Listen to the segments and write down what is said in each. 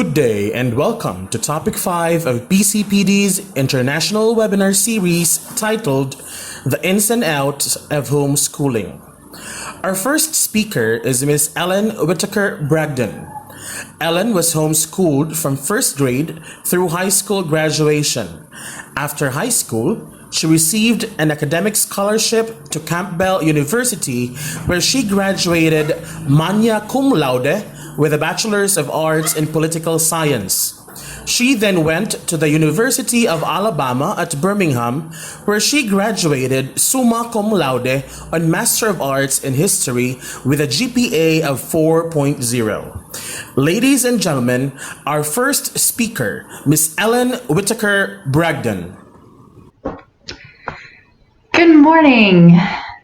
Good day and welcome to Topic 5 of PCPD's International Webinar Series titled The Ins and Outs of Homeschooling. Our first speaker is Ms. Ellen Whitaker Bragdon. Ellen was homeschooled from first grade through high school graduation. After high school, she received an academic scholarship to Campbell University, where she graduated magna cum laude with a Bachelor's of Arts in Political Science. She then went to the University of Alabama at Birmingham, where she graduated summa cum laude on Master of Arts in History with a GPA of 4.0. Ladies and gentlemen, our first speaker, Ms. Ellen Whitaker Bragdon. Good morning.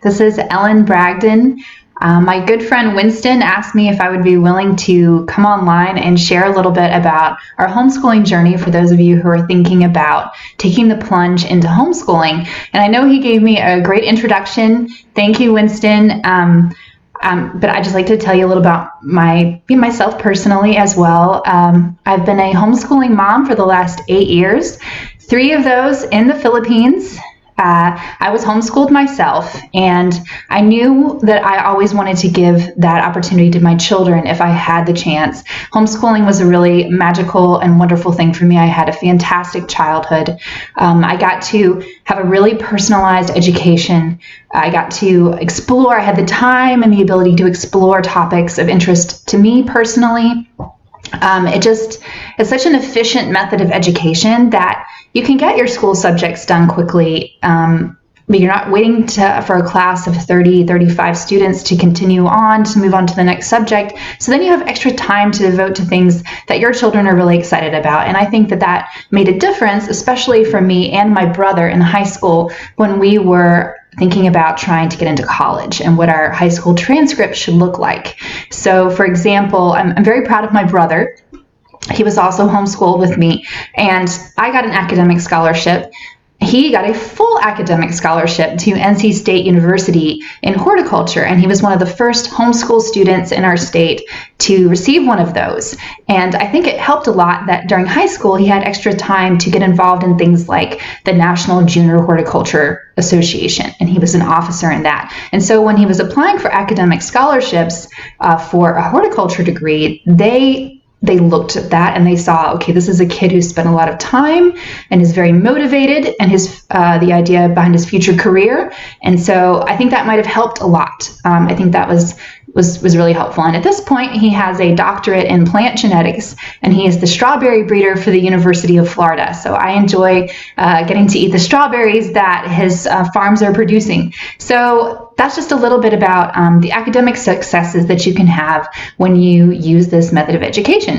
This is Ellen Bragdon. My good friend Winston asked me if I would be willing to come online and share a little bit about our homeschooling journey for those of you who are thinking about taking the plunge into homeschooling. And I know he gave me a great introduction. Thank you, Winston. But I'd just like to tell you a little about myself personally as well. I've been a homeschooling mom for the last 8 years, 3 of those in the Philippines. I was homeschooled myself, and I knew that I always wanted to give that opportunity to my children if I had the chance. Homeschooling was a really magical and wonderful thing for me. I had a fantastic childhood. I got to have a really personalized education. I got to explore. I had the time and the ability to explore topics of interest to me personally. It's such an efficient method of education that you can get your school subjects done quickly, but you're not waiting for a class of 30, 35 students to continue on, to move on to the next subject. So then you have extra time to devote to things that your children are really excited about. And I think that made a difference, especially for me and my brother in high school when we were thinking about trying to get into college and what our high school transcript should look like. So, for example, I'm very proud of my brother. He was also homeschooled with me, and I got an academic scholarship. He got a full academic scholarship to NC State University in horticulture, and he was one of the first homeschool students in our state to receive one of those. And I think it helped a lot that during high school he had extra time to get involved in things like the National Junior Horticulture Association, and he was an officer in that. And so when he was applying for academic scholarships for a horticulture degree, they looked at that and they saw, okay, this is a kid who spent a lot of time and is very motivated, and the idea behind his future career. And so I think that might have helped a lot. I think that was really helpful. And at this point, he has a doctorate in plant genetics, and he is the strawberry breeder for the University of Florida. So I enjoy getting to eat the strawberries that his farms are producing. So that's just a little bit about the academic successes that you can have when you use this method of education.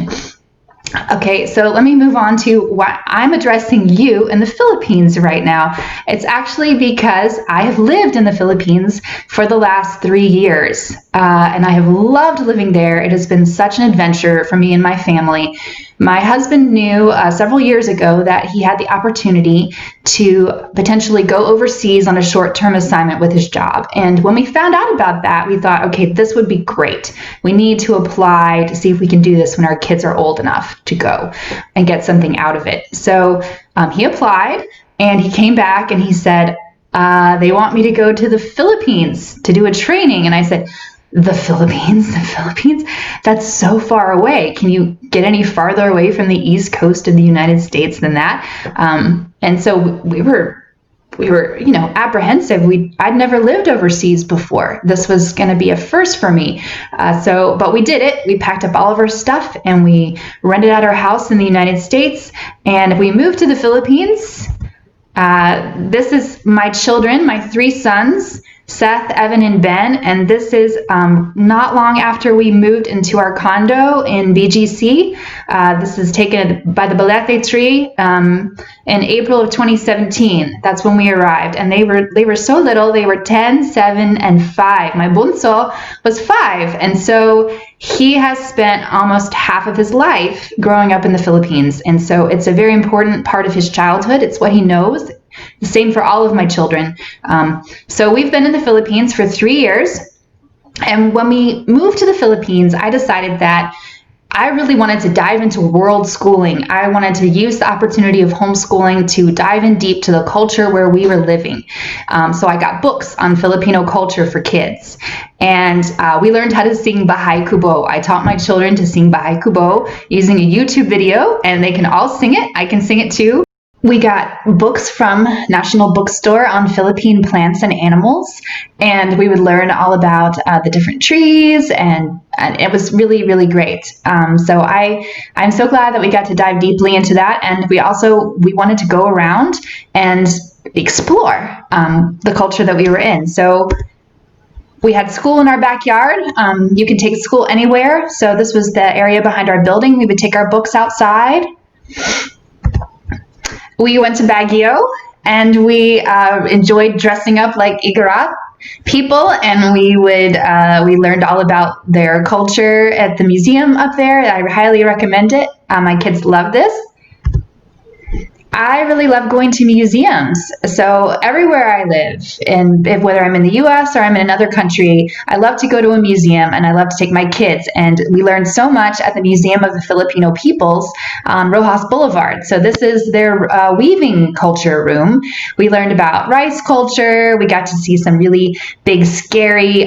Okay, so let me move on to why I'm addressing you in the Philippines right now. It's actually because I have lived in the Philippines for the last 3 years, and I have loved living there. It has been such an adventure for me and my family. My husband knew several years ago that he had the opportunity to potentially go overseas on a short-term assignment with his job. And when we found out about that, we thought, okay, this would be great. We need to apply to see if we can do this when our kids are old enough to go and get something out of it. So he applied, and he came back and he said, they want me to go to the Philippines to do a training. And I said, the Philippines, that's so far away. Can you get any farther away from the East Coast of the United States than that? And so we were, apprehensive. I'd never lived overseas before. This was going to be a first for me. But we did it. We packed up all of our stuff and we rented out our house in the United States, and we moved to the Philippines. This is my children, my 3 sons, Seth, Evan, and Ben, and this is not long after we moved into our condo in BGC. This is taken by the Balete tree in April of 2017. That's when we arrived, and they were so little. They were 10, 7, and 5. My bunso was 5, and so he has spent almost half of his life growing up in the Philippines, and so it's a very important part of his childhood. It's what he knows. The same for all of my children. So we've been in the Philippines for 3 years. And when we moved to the Philippines, I decided that I really wanted to dive into world schooling. I wanted to use the opportunity of homeschooling to dive in deep to the culture where we were living. So I got books on Filipino culture for kids. And we learned how to sing Bahay Kubo. I taught my children to sing Bahay Kubo using a YouTube video, and they can all sing it. I can sing it too. We got books from National Bookstore on Philippine plants and animals, and we would learn all about the different trees, and it was really, really great. So I'm so glad that we got to dive deeply into that, and we wanted to go around and explore the culture that we were in. So we had school in our backyard. You can take school anywhere. So this was the area behind our building. We would take our books outside. We went to Baguio, and we enjoyed dressing up like Igorot people, and we learned all about their culture at the museum up there. I highly recommend it. My kids love this. I really love going to museums. So everywhere I live, and whether I'm in the US or I'm in another country, I love to go to a museum, and I love to take my kids. And we learned so much at the Museum of the Filipino Peoples on Rojas Boulevard. So this is their weaving culture room. We learned about rice culture. We got to see some really big, scary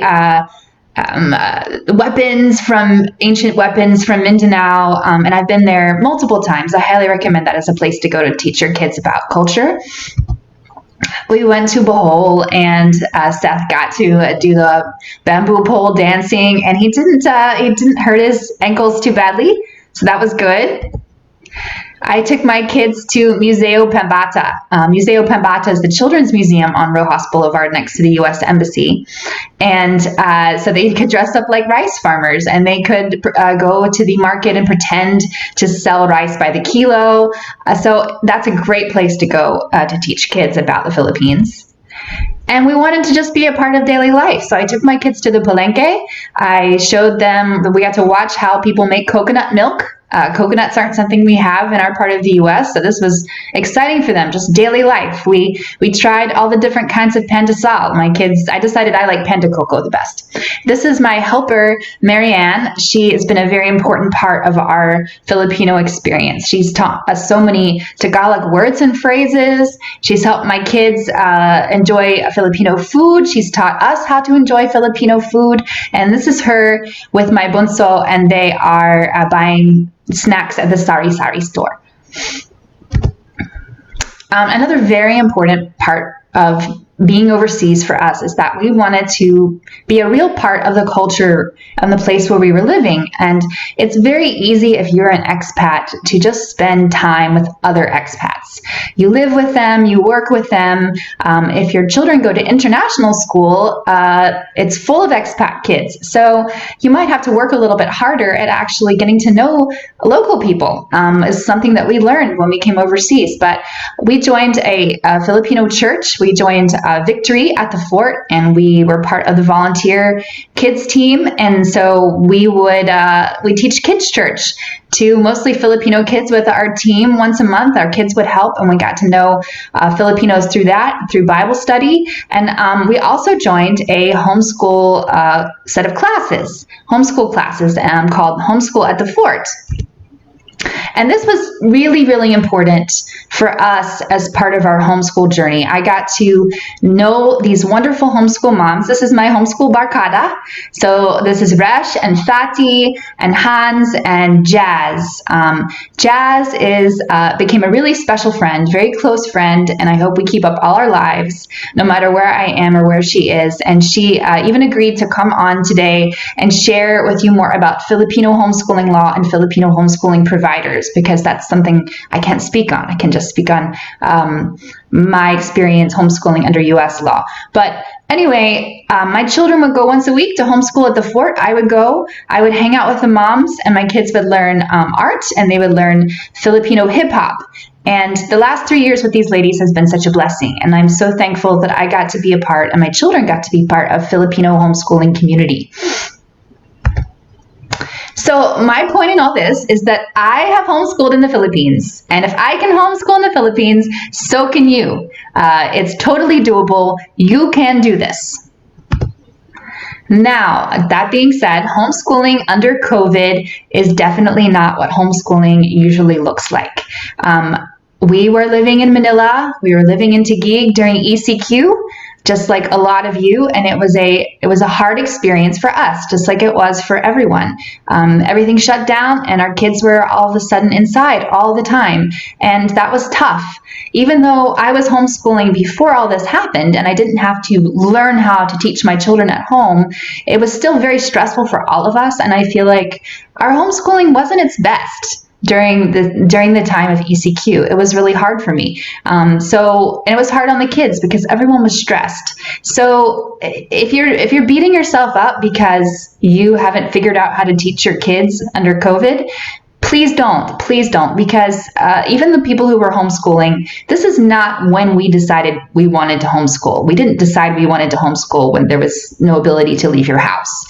ancient weapons from Mindanao, and I've been there multiple times. I highly recommend that as a place to go to teach your kids about culture. We went to Bohol, and Seth got to do the bamboo pole dancing, and he didn't hurt his ankles too badly, so that was good. I took my kids to Museo Pambata. Museo Pambata is the children's museum on Rojas Boulevard next to the U.S. Embassy. And so they could dress up like rice farmers, and they could go to the market and pretend to sell rice by the kilo. So that's a great place to go to teach kids about the Philippines. And we wanted to just be a part of daily life. So I took my kids to the Palenque. I showed them, we got to watch how people make coconut milk. Coconuts aren't something we have in our part of the U.S., so this was exciting for them, just daily life. We tried all the different kinds of pan de sal. My kids, I decided I like pan de coco the best. This is my helper, Marianne. She has been a very important part of our Filipino experience. She's taught us so many Tagalog words and phrases. She's helped my kids enjoy Filipino food. She's taught us how to enjoy Filipino food. And this is her with my bunso, and they are buying snacks at the Sari Sari store. Another very important part of being overseas for us is that we wanted to be a real part of the culture and the place where we were living. And it's very easy if you're an expat to just spend time with other expats. You live with them, you work with them. If your children go to international school, it's full of expat kids. So you might have to work a little bit harder at actually getting to know local people. Is something that we learned when we came overseas. But we joined a Filipino church. We joined Victory at the fort, and we were part of the volunteer kids team. And so we teach kids church to mostly Filipino kids with our team once a month. Our kids would help, and we got to know Filipinos through Bible study. And we also joined a homeschool set of classes, homeschool classes called Homeschool at the Fort. And this was really, really important for us as part of our homeschool journey. I got to know these wonderful homeschool moms. This is my homeschool barkada. So this is Resh and Fati and Hans and Jazz. Jazz became a really special friend, very close friend, and I hope we keep up all our lives, no matter where I am or where she is. And she even agreed to come on today and share with you more about Filipino homeschooling law and Filipino homeschooling providers, because that's something I can't speak on. I can just speak on my experience homeschooling under U.S. law. But anyway, my children would go once a week to homeschool at the fort. I would hang out with the moms, and my kids would learn art, and they would learn Filipino hip hop. And the last 3 years with these ladies has been such a blessing. And I'm so thankful that I got to be a part, and my children got to be part of Filipino homeschooling community. So my point in all this is that I have homeschooled in the Philippines, and if I can homeschool in the Philippines, so can you. It's totally doable. You can do this. Now, that being said, homeschooling under COVID is definitely not what homeschooling usually looks like. We were living in Manila. We were living in Taguig during ECQ, just like a lot of you, and it was a hard experience for us, just like it was for everyone. Everything shut down, and our kids were all of a sudden inside all the time, and that was tough. Even though I was homeschooling before all this happened, and I didn't have to learn how to teach my children at home, it was still very stressful for all of us, and I feel like our homeschooling wasn't its best during the time of ECQ. It was really hard for me. And it was hard on the kids because everyone was stressed. So if you're beating yourself up because you haven't figured out how to teach your kids under COVID, please don't, because even the people who were homeschooling, this is not when we decided we wanted to homeschool. We didn't decide we wanted to homeschool when there was no ability to leave your house.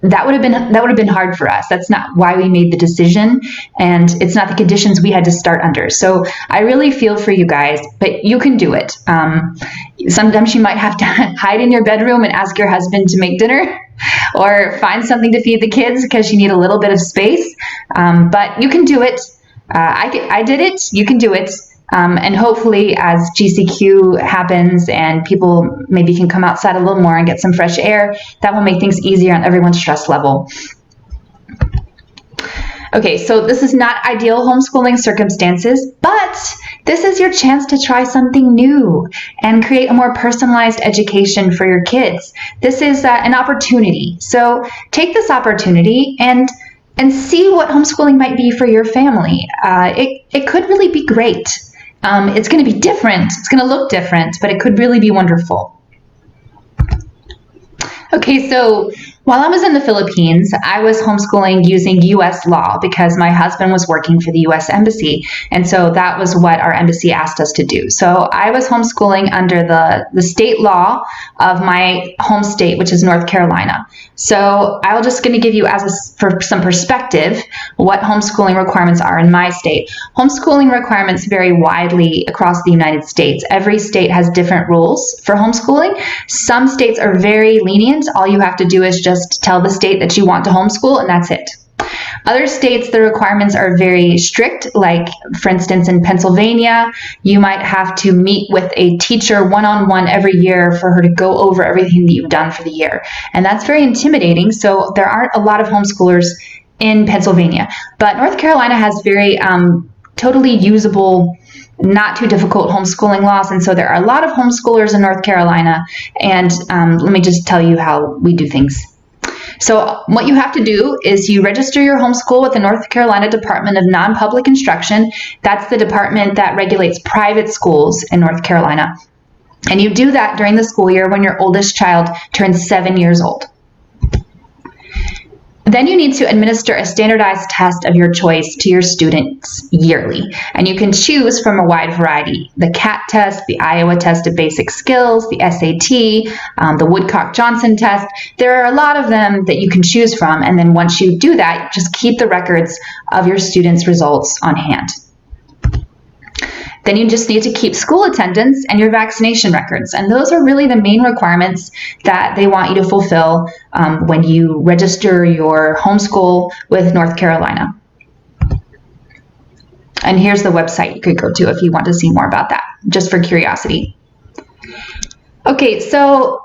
That would have been hard for us. That's not why we made the decision, and it's not the conditions we had to start under. So I really feel for you guys, but you can do it. Sometimes you might have to hide in your bedroom and ask your husband to make dinner, or find something to feed the kids because you need a little bit of space. But you can do it. I did it. You can do it. And hopefully as GCQ happens and people maybe can come outside a little more and get some fresh air, that will make things easier on everyone's stress level. Okay, so this is not ideal homeschooling circumstances, but this is your chance to try something new and create a more personalized education for your kids. This is an opportunity. So take this opportunity and see what homeschooling might be for your family. It could really be great. It's going to be different. It's going to look different, but it could really be wonderful. Okay, so while I was in the Philippines, I was homeschooling using U.S. law because my husband was working for the U.S. Embassy, and so that was what our embassy asked us to do. So I was homeschooling under the state law of my home state, which is North Carolina. So I'm just going to give you for some perspective what homeschooling requirements are in my state. Homeschooling requirements vary widely across the United States. Every state has different rules for homeschooling. Some states are very lenient. All you have to do is just tell the state that you want to homeschool, and that's it. Other states, the requirements are very strict, like for instance in Pennsylvania, you might have to meet with a teacher one-on-one every year for her to go over everything that you've done for the year. And that's very intimidating, so there aren't a lot of homeschoolers in Pennsylvania. But North Carolina has very totally usable, not too difficult homeschooling laws, and so there are a lot of homeschoolers in North Carolina, and let me just tell you how we do things. So what you have to do is you register your homeschool with the North Carolina Department of Non-Public Instruction. That's the department that regulates private schools in North Carolina. And you do that during the school year when your oldest child turns 7 years old. Then you need to administer a standardized test of your choice to your students yearly. And you can choose from a wide variety. The CAT test, the Iowa test of basic skills, the SAT, the Woodcock-Johnson test. There are a lot of them that you can choose from. And then once you do that, just keep the records of your students' results on hand. Then you just need to keep school attendance and your vaccination records. And those are really the main requirements that they want you to fulfill when you register your homeschool with North Carolina. And here's the website you could go to if you want to see more about that, just for curiosity. Okay, so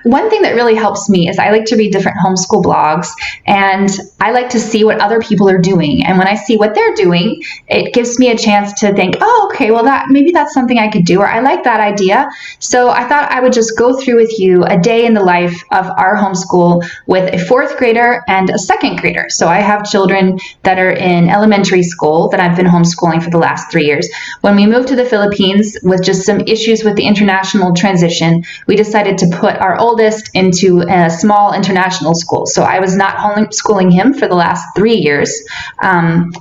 one thing that really helps me is I like to read different homeschool blogs, and I like to see what other people are doing. And when I see what they're doing, it gives me a chance to think, oh, okay, well, maybe that's something I could do, or I like that idea. So I thought I would just go through with you a day in the life of our homeschool with a 4th grader and a 2nd grader. So I have children that are in elementary school that I've been homeschooling for the last 3 years. When we moved to the Philippines with just some issues with the international transition, we decided to put our oldest into a small international school. So I was not homeschooling him for the last 3 years.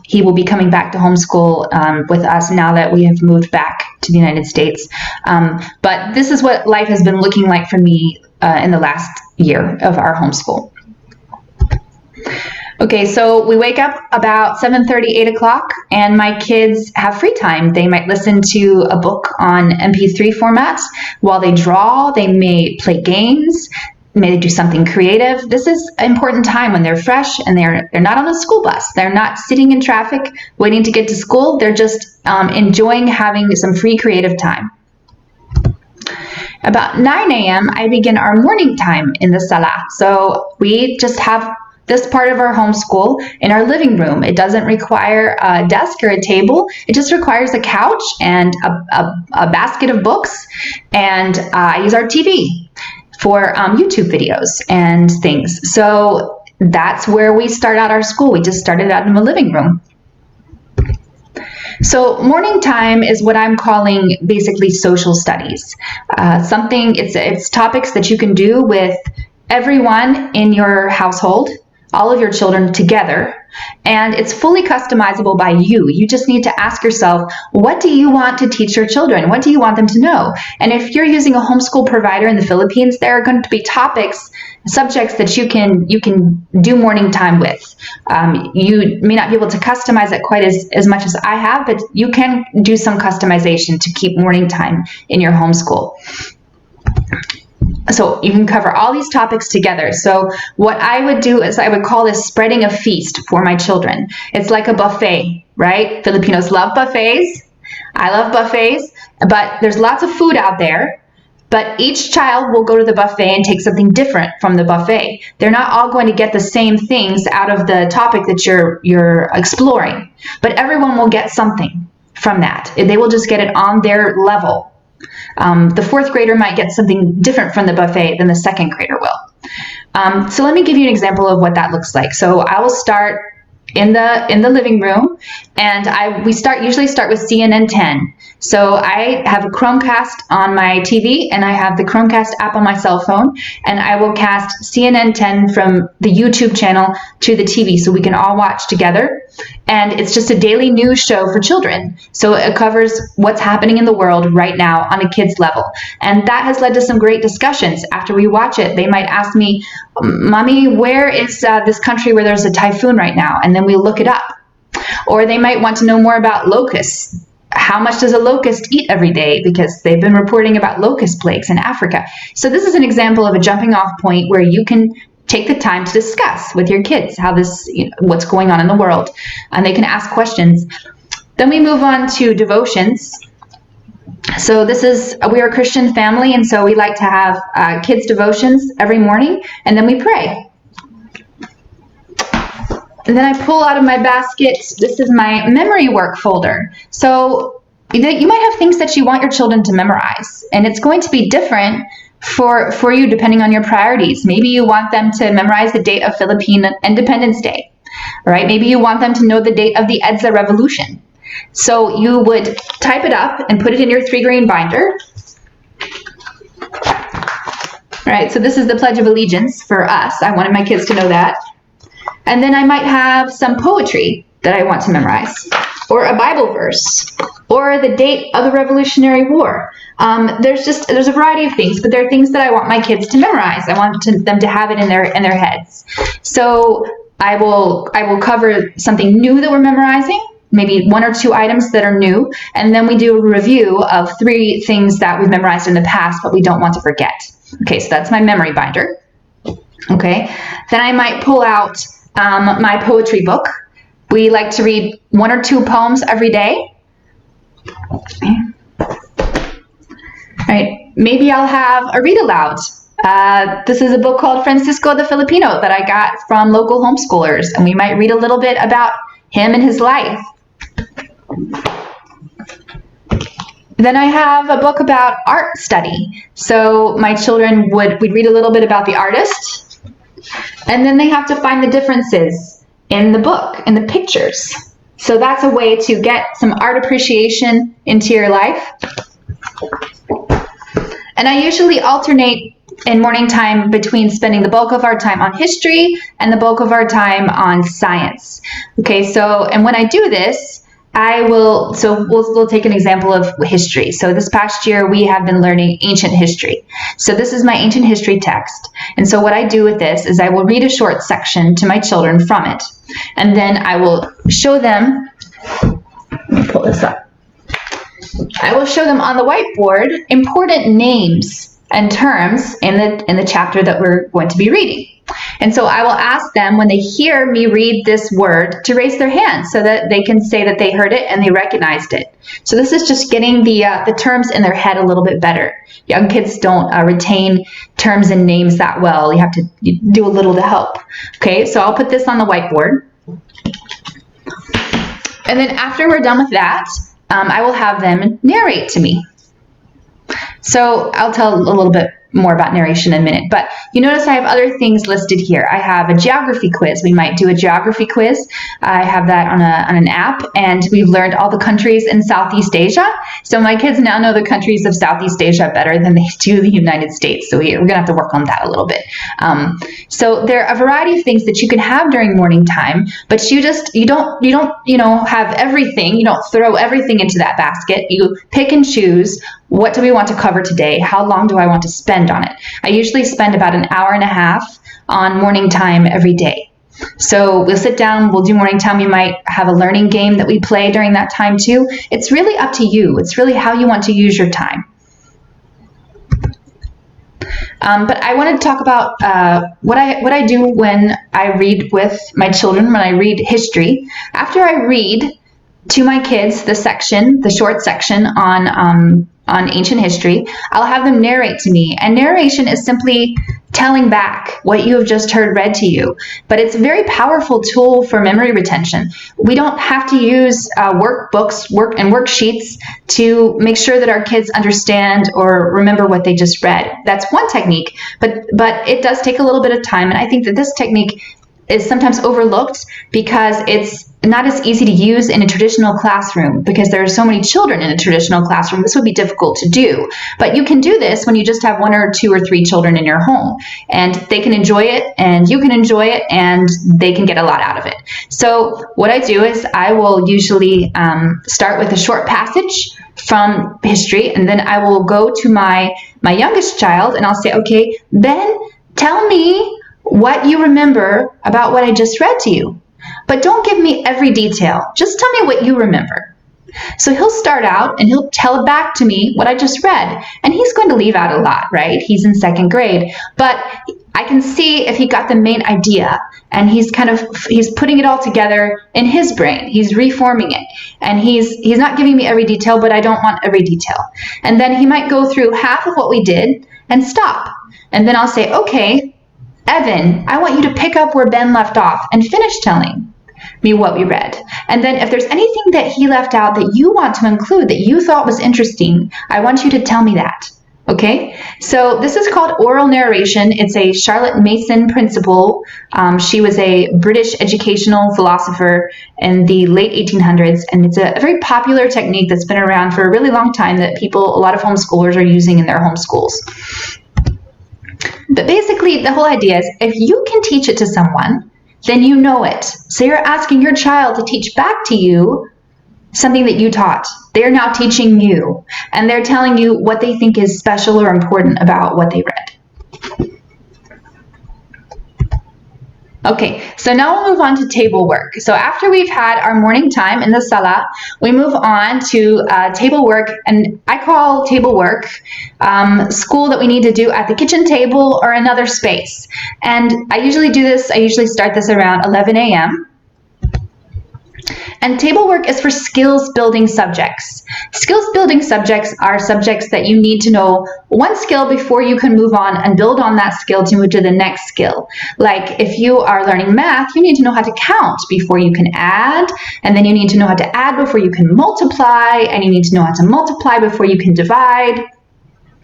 He will be coming back to homeschool with us now that we have moved back to the United States. But this is what life has been looking like for me in the last year of our homeschool. Okay, so we wake up about 7:30, 8 o'clock, and my kids have free time. They might listen to a book on MP3 formats while they draw. They may play games. May they do something creative. This is an important time when they're fresh and they're not on a school bus. They're not sitting in traffic waiting to get to school. They're just enjoying having some free creative time. About 9 a.m., I begin our morning time in the salah. So we just have this part of our homeschool in our living room. It doesn't require a desk or a table. It just requires a couch and a basket of books. And I use our TV for YouTube videos and things. So that's where we start out our school. We just started out in the living room. So morning time is what I'm calling basically social studies. It's topics that you can do with everyone in your household, all of your children together, and it's fully customizable by you. You just need to ask yourself, what do you want to teach your children? What do you want them to know? And if you're using a homeschool provider in the Philippines, there are going to be subjects that you can do morning time with. You may not be able to customize it quite as much as I have, but you can do some customization to keep morning time in your homeschool. So you can cover all these topics together. So what I would do is I would call this spreading a feast for my children. It's like a buffet, right? Filipinos love buffets. I love buffets, but there's lots of food out there. But each child will go to the buffet and take something different from the buffet. They're not all going to get the same things out of the topic that you're exploring, but everyone will get something from that. They will just get it on their level. The fourth grader might get something different from the buffet than the second grader will. So let me give you an example of what that looks like. So I will start in the living room, and we usually start with CNN 10. So I have a Chromecast on my TV, and I have the Chromecast app on my cell phone, and I will cast CNN 10 from the YouTube channel to the TV so we can all watch together. And it's just a daily news show for children. So it covers what's happening in the world right now on a kid's level. And that has led to some great discussions. After we watch it, they might ask me, Mommy, where is this country where there's a typhoon right now? And then we look it up. Or they might want to know more about locusts. How much does a locust eat every day? Because they've been reporting about locust plagues in Africa. So this is an example of a jumping off point where you can take the time to discuss with your kids what's going on in the world, and they can ask questions. Then we move on to devotions. So we are a Christian family, and so we like to have kids' devotions every morning, and then we pray. And then I pull out of my basket, this is my memory work folder. So you might have things that you want your children to memorize, and it's going to be different for you depending on your priorities. Maybe you want them to memorize the date of Philippine Independence Day, right? Maybe you want them to know the date of the EDSA Revolution. So you would type it up and put it in your 3-grain binder. All right, so this is the Pledge of Allegiance for us. I wanted my kids to know that. And then I might have some poetry that I want to memorize, or a Bible verse, or the date of the Revolutionary War. There's a variety of things, but there are things that I want my kids to memorize. I want them to have it in their heads. So I will cover something new that we're memorizing, maybe 1 or 2 items that are new, and then we do a review of 3 things that we've memorized in the past but we don't want to forget. Okay, so that's my memory binder. Okay, then I might pull out my poetry book. We like to read 1 or 2 poems every day. Okay. All right, maybe I'll have a read aloud. This is a book called Francisco the Filipino that I got from local homeschoolers, and we might read a little bit about him and his life. Then I have a book about art study. So my children we'd read a little bit about the artist, and then they have to find the differences in the book, in the pictures. So that's a way to get some art appreciation into your life. And I usually alternate in morning time between spending the bulk of our time on history and the bulk of our time on science. Okay, so, and when I do this, we'll take an example of history. So this past year, we have been learning ancient history. So this is my ancient history text. And so what I do with this is I will read a short section to my children from it. And then I will show them, let me pull this up. I will show them on the whiteboard important names and terms in the chapter that we're going to be reading. And so I will ask them when they hear me read this word to raise their hand so that they can say that they heard it and they recognized it. So this is just getting the terms in their head a little bit better. Young kids don't retain terms and names that well. You have to do a little to help. Okay, so I'll put this on the whiteboard. And then after we're done with that, I will have them narrate to me. So I'll tell a little bit more about narration in a minute, but you notice I have other things listed here. I have a geography quiz. We might do a geography quiz. I have that on an app, and we've learned all the countries in Southeast Asia. So my kids now know the countries of Southeast Asia better than they do the United States. So we're gonna have to work on that a little bit. So there are a variety of things that you can have during morning time, but you don't have everything. You don't throw everything into that basket. You pick and choose. What do we want to cover today? How long do I want to spend on it? I usually spend about an hour and a half on morning time every day. So we'll sit down, we'll do morning time. We might have a learning game that we play during that time too. It's really up to you. It's really how you want to use your time. But I wanted to talk about what I do when I read with my children, when I read history. After I read to my kids the short section on ancient history, I'll have them narrate to me. And narration is simply telling back what you have just heard read to you. But it's a very powerful tool for memory retention. We don't have to use workbooks and worksheets to make sure that our kids understand or remember what they just read. That's one technique, but it does take a little bit of time. And I think that this technique is sometimes overlooked because it's not as easy to use in a traditional classroom because there are so many children in a traditional classroom. This would be difficult to do. But you can do this when you just have 1 or 2 or 3 children in your home, and they can enjoy it and you can enjoy it and they can get a lot out of it. So what I do is I will usually start with a short passage from history, and then I will go to my youngest child and I'll say, okay, Ben, tell me what you remember about what I just read to you. But don't give me every detail. Just tell me what you remember. So he'll start out and he'll tell back to me what I just read. And he's going to leave out a lot, right? He's in 2nd grade. But I can see if he got the main idea and he's putting it all together in his brain. He's reforming it. And he's not giving me every detail, but I don't want every detail. And then he might go through half of what we did and stop. And then I'll say, okay, Evan, I want you to pick up where Ben left off and finish telling me what we read. And then if there's anything that he left out that you want to include that you thought was interesting, I want you to tell me that. Okay? So this is called oral narration. It's a Charlotte Mason principle. She was a British educational philosopher in the late 1800s, and it's a very popular technique that's been around for a really long time that a lot of homeschoolers are using in their homeschools. But basically, the whole idea is if you can teach it to someone, then you know it. So you're asking your child to teach back to you something that you taught. They're now teaching you, and they're telling you what they think is special or important about what they read. Okay, so now we'll move on to table work. So after we've had our morning time in the salah, we move on to table work, and I call table work school that we need to do at the kitchen table or another space. And I usually start this around 11 a.m. And table work is for skills building subjects. Skills building subjects are subjects that you need to know one skill before you can move on and build on that skill to move to the next skill. Like if you are learning math, you need to know how to count before you can add, and then you need to know how to add before you can multiply, and you need to know how to multiply before you can divide.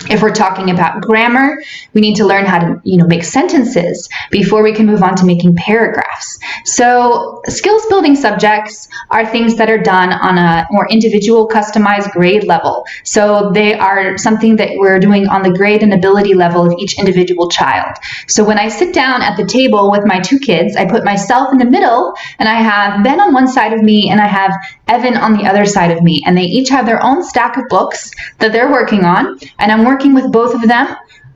If we're talking about grammar, we need to learn how to, make sentences before we can move on to making paragraphs. So skills building subjects are things that are done on a more individual, customized grade level. So they are something that we're doing on the grade and ability level of each individual child. So when I sit down at the table with my 2 kids, I put myself in the middle, and I have Ben on one side of me, and I have Evan on the other side of me. And they each have their own stack of books that they're working on, and I'm working with both of them,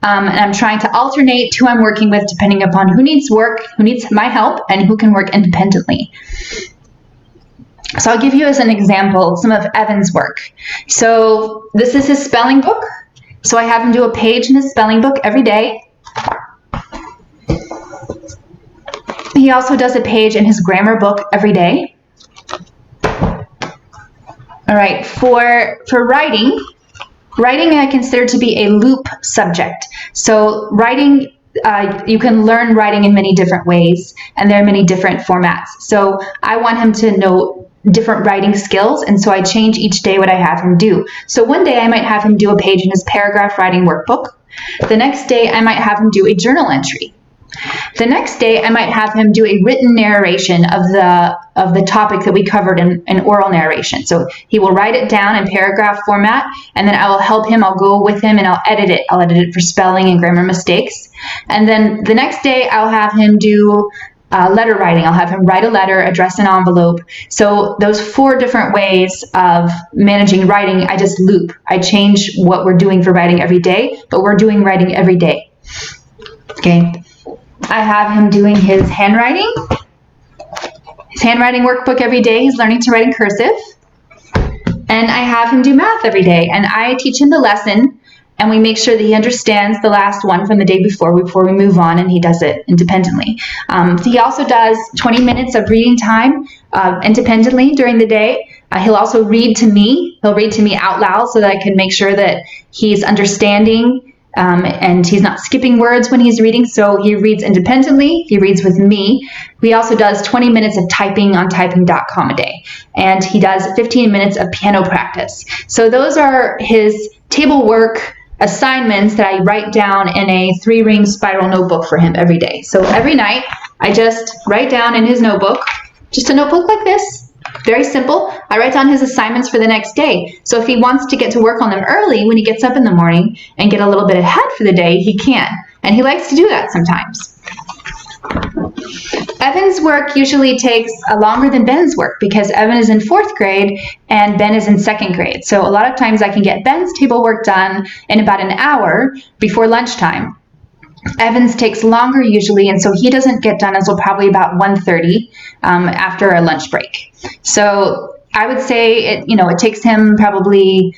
and I'm trying to alternate who I'm working with depending upon who needs work, who needs my help, and who can work independently. So I'll give you as an example some of Evan's work. So this is his spelling book. So I have him do a page in his spelling book every day. He also does a page in his grammar book every day. All right, for writing I consider to be a loop subject. So writing, you can learn writing in many different ways, and there are many different formats. So I want him to know different writing skills, and so I change each day what I have him do. So one day I might have him do a page in his paragraph writing workbook. The next day I might have him do a journal entry. The next day I might have him do a written narration of the topic that we covered in an oral narration. So he will write it down in paragraph format, and then I will help him. I'll go with him and I'll edit it. I'll edit it for spelling and grammar mistakes. And then the next day I'll have him do letter writing. I'll have him write a letter, address an envelope. So those 4 different ways of managing writing, I just loop. I change what we're doing for writing every day, but we're doing writing every day. Okay. I have him doing his handwriting workbook every day. He's learning to write in cursive. And I have him do math every day. And I teach him the lesson, and we make sure that he understands the last one from the day before we move on, and he does it independently. He also does 20 minutes of reading time independently during the day. He'll also read to me. He'll read to me out loud so that I can make sure that he's understanding and he's not skipping words when he's reading. So he reads independently, he reads with me. He also does 20 minutes of typing on typing.com a day. And he does 15 minutes of piano practice. So those are his table work assignments that I write down in a 3-ring spiral notebook for him every day. So every night I just write down in his notebook, just a notebook like this. Very simple. I write down his assignments for the next day. So if he wants to get to work on them early when he gets up in the morning and get a little bit ahead for the day, he can. And he likes to do that sometimes. Evan's work usually takes longer than Ben's work because Evan is in 4th grade and Ben is in 2nd grade. So a lot of times I can get Ben's table work done in about an hour before lunchtime. Evan's takes longer usually, and so he doesn't get done until probably about 1:30 after a lunch break. So I would say it takes him probably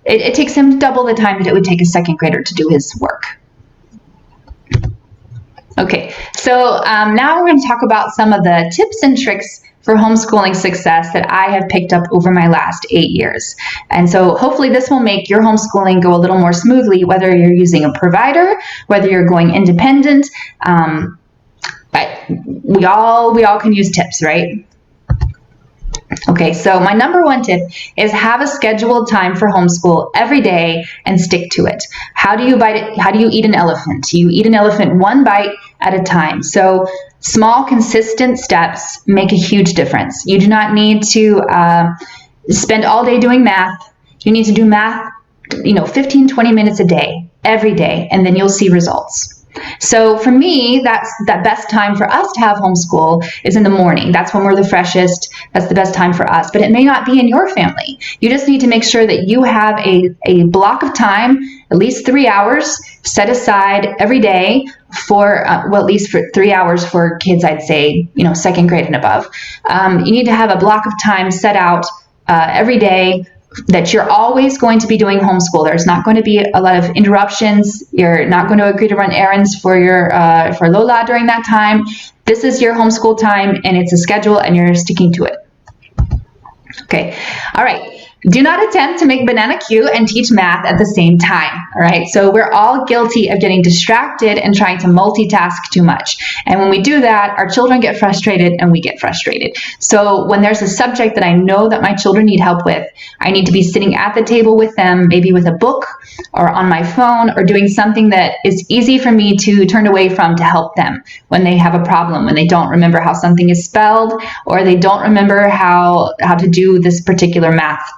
it takes him double the time that it would take a 2nd grader to do his work. Okay, so now we're going to talk about some of the tips and tricks for homeschooling success that I have picked up over my last 8 years. And so hopefully this will make your homeschooling go a little more smoothly, whether you're using a provider, whether you're going independent. But we all can use tips, right? Okay, so my number 1 tip is have a scheduled time for homeschool every day and stick to it. How do you eat an elephant? You eat an elephant 1 bite at a time. So small, consistent steps make a huge difference. You do not need to spend all day doing math. You need to do math, 15, 20 minutes a day, every day, and then you'll see results. So for me, that's the best time for us to have homeschool is in the morning. That's when we're the freshest. That's the best time for us. But it may not be in your family. You just need to make sure that you have a block of time, at least 3 hours, set aside every day for, at least for 3 hours for kids, I'd say, 2nd grade and above. You need to have a block of time set out every day that you're always going to be doing homeschool. There's not going to be a lot of interruptions. You're not going to agree to run errands for for Lola during that time. This is your homeschool time, and it's a schedule, and you're sticking to it. Okay, all right. Do not attempt to make banana Q and teach math at the same time, all right? So we're all guilty of getting distracted and trying to multitask too much. And when we do that, our children get frustrated and we get frustrated. So when there's a subject that I know that my children need help with, I need to be sitting at the table with them, maybe with a book or on my phone or doing something that is easy for me to turn away from to help them when they have a problem, when they don't remember how something is spelled or they don't remember how to do this particular math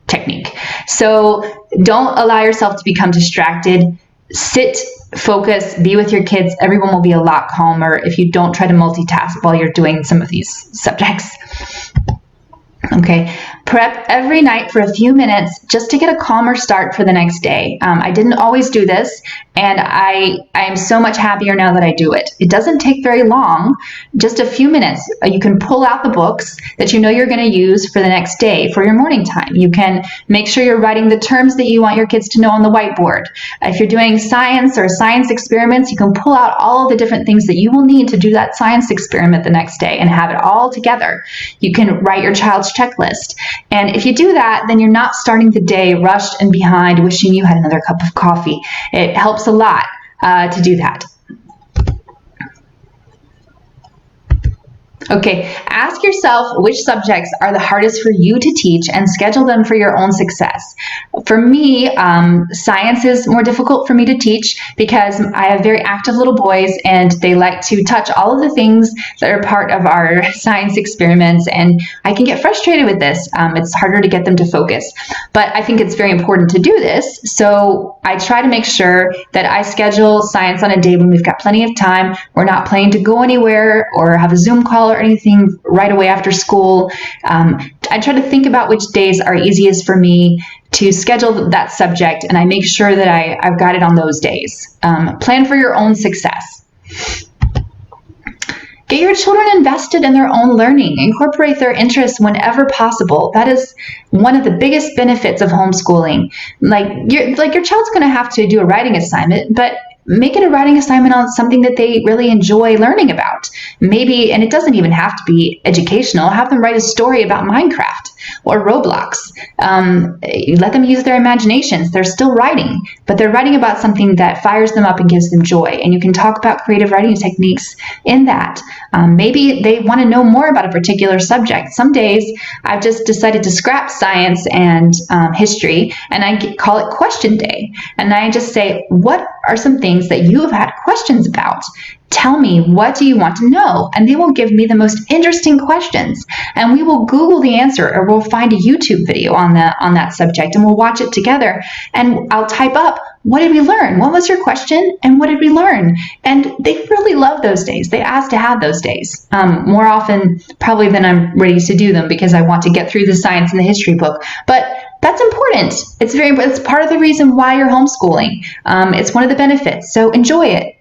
technique. So don't allow yourself to become distracted. Sit, focus, be with your kids. Everyone will be a lot calmer if you don't try to multitask while you're doing some of these subjects. Okay, prep every night for a few minutes just to get a calmer start for the next day. I didn't always do this, and I am so much happier now that I do it. It doesn't take very long, just a few minutes. You can pull out the books that you know you're going to use for the next day for your morning time. You can make sure you're writing the terms that you want your kids to know on the whiteboard. If you're doing science or science experiments, you can pull out all of the different things that you will need to do that science experiment the next day and have it all together. You can write your child's checklist. And if you do that, then you're not starting the day rushed and behind, wishing you had another cup of coffee. It helps a lot to do that. Okay, ask yourself which subjects are the hardest for you to teach and schedule them for your own success. For me, science is more difficult for me to teach because I have very active little boys and they like to touch all of the things that are part of our science experiments, and I can get frustrated with this. It's harder to get them to focus, but I think it's very important to do this, so I try to make sure that I schedule science on a day when we've got plenty of time. We're not planning to go anywhere or have a Zoom call or anything right away after school. I try to think about which days are easiest for me to schedule that subject, and I make sure that I've got it on those days. Plan for your own success. Get your children invested in their own learning. Incorporate their interests whenever possible. That is one of the biggest benefits of homeschooling. Your child's going to have to do a writing assignment, but make it a writing assignment on something that they really enjoy learning about. Maybe, and it doesn't even have to be educational, have them write a story about Minecraft or Roblox. Let them use their imaginations. They're still writing, but they're writing about something that fires them up and gives them joy. And you can talk about creative writing techniques in that. Maybe they want to know more about a particular subject. Some days I've just decided to scrap science and history, and I call it question day. And I just say, what are some things that you have had questions about? Tell me, what do you want to know? And they will give me the most interesting questions. And we will Google the answer, or we'll find a YouTube video on that subject, and we'll watch it together. And I'll type up, what did we learn? What was your question? And what did we learn? And they really love those days. They ask to have those days more often probably than I'm ready to do them, because I want to get through the science and the history book. But that's important. It's very important. It's part of the reason why you're homeschooling. It's one of the benefits. So enjoy it.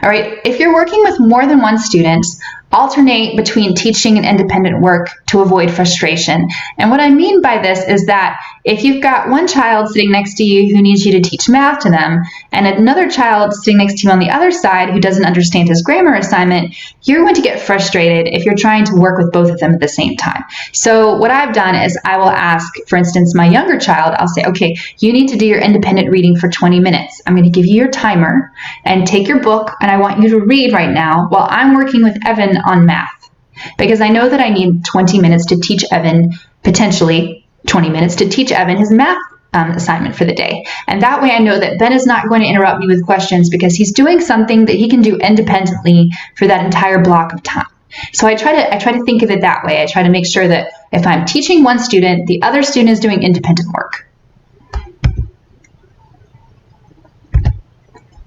All right, if you're working with more than one student, alternate between teaching and independent work to avoid frustration. And what I mean by this is that if you've got one child sitting next to you who needs you to teach math to them, and another child sitting next to you on the other side who doesn't understand his grammar assignment, you're going to get frustrated if you're trying to work with both of them at the same time. So what I've done is I will ask, for instance, my younger child, I'll say, okay, you need to do your independent reading for 20 minutes. I'm going to give you your timer and take your book, and I want you to read right now while I'm working with Evan on math, because I know that I need 20 minutes to teach Evan, potentially 20 minutes to teach Evan his math assignment for the day. And that way I know that Ben is not going to interrupt me with questions, because he's doing something that he can do independently for that entire block of time. So I try to think of it that way. I try to make sure that if I'm teaching one student, the other student is doing independent work.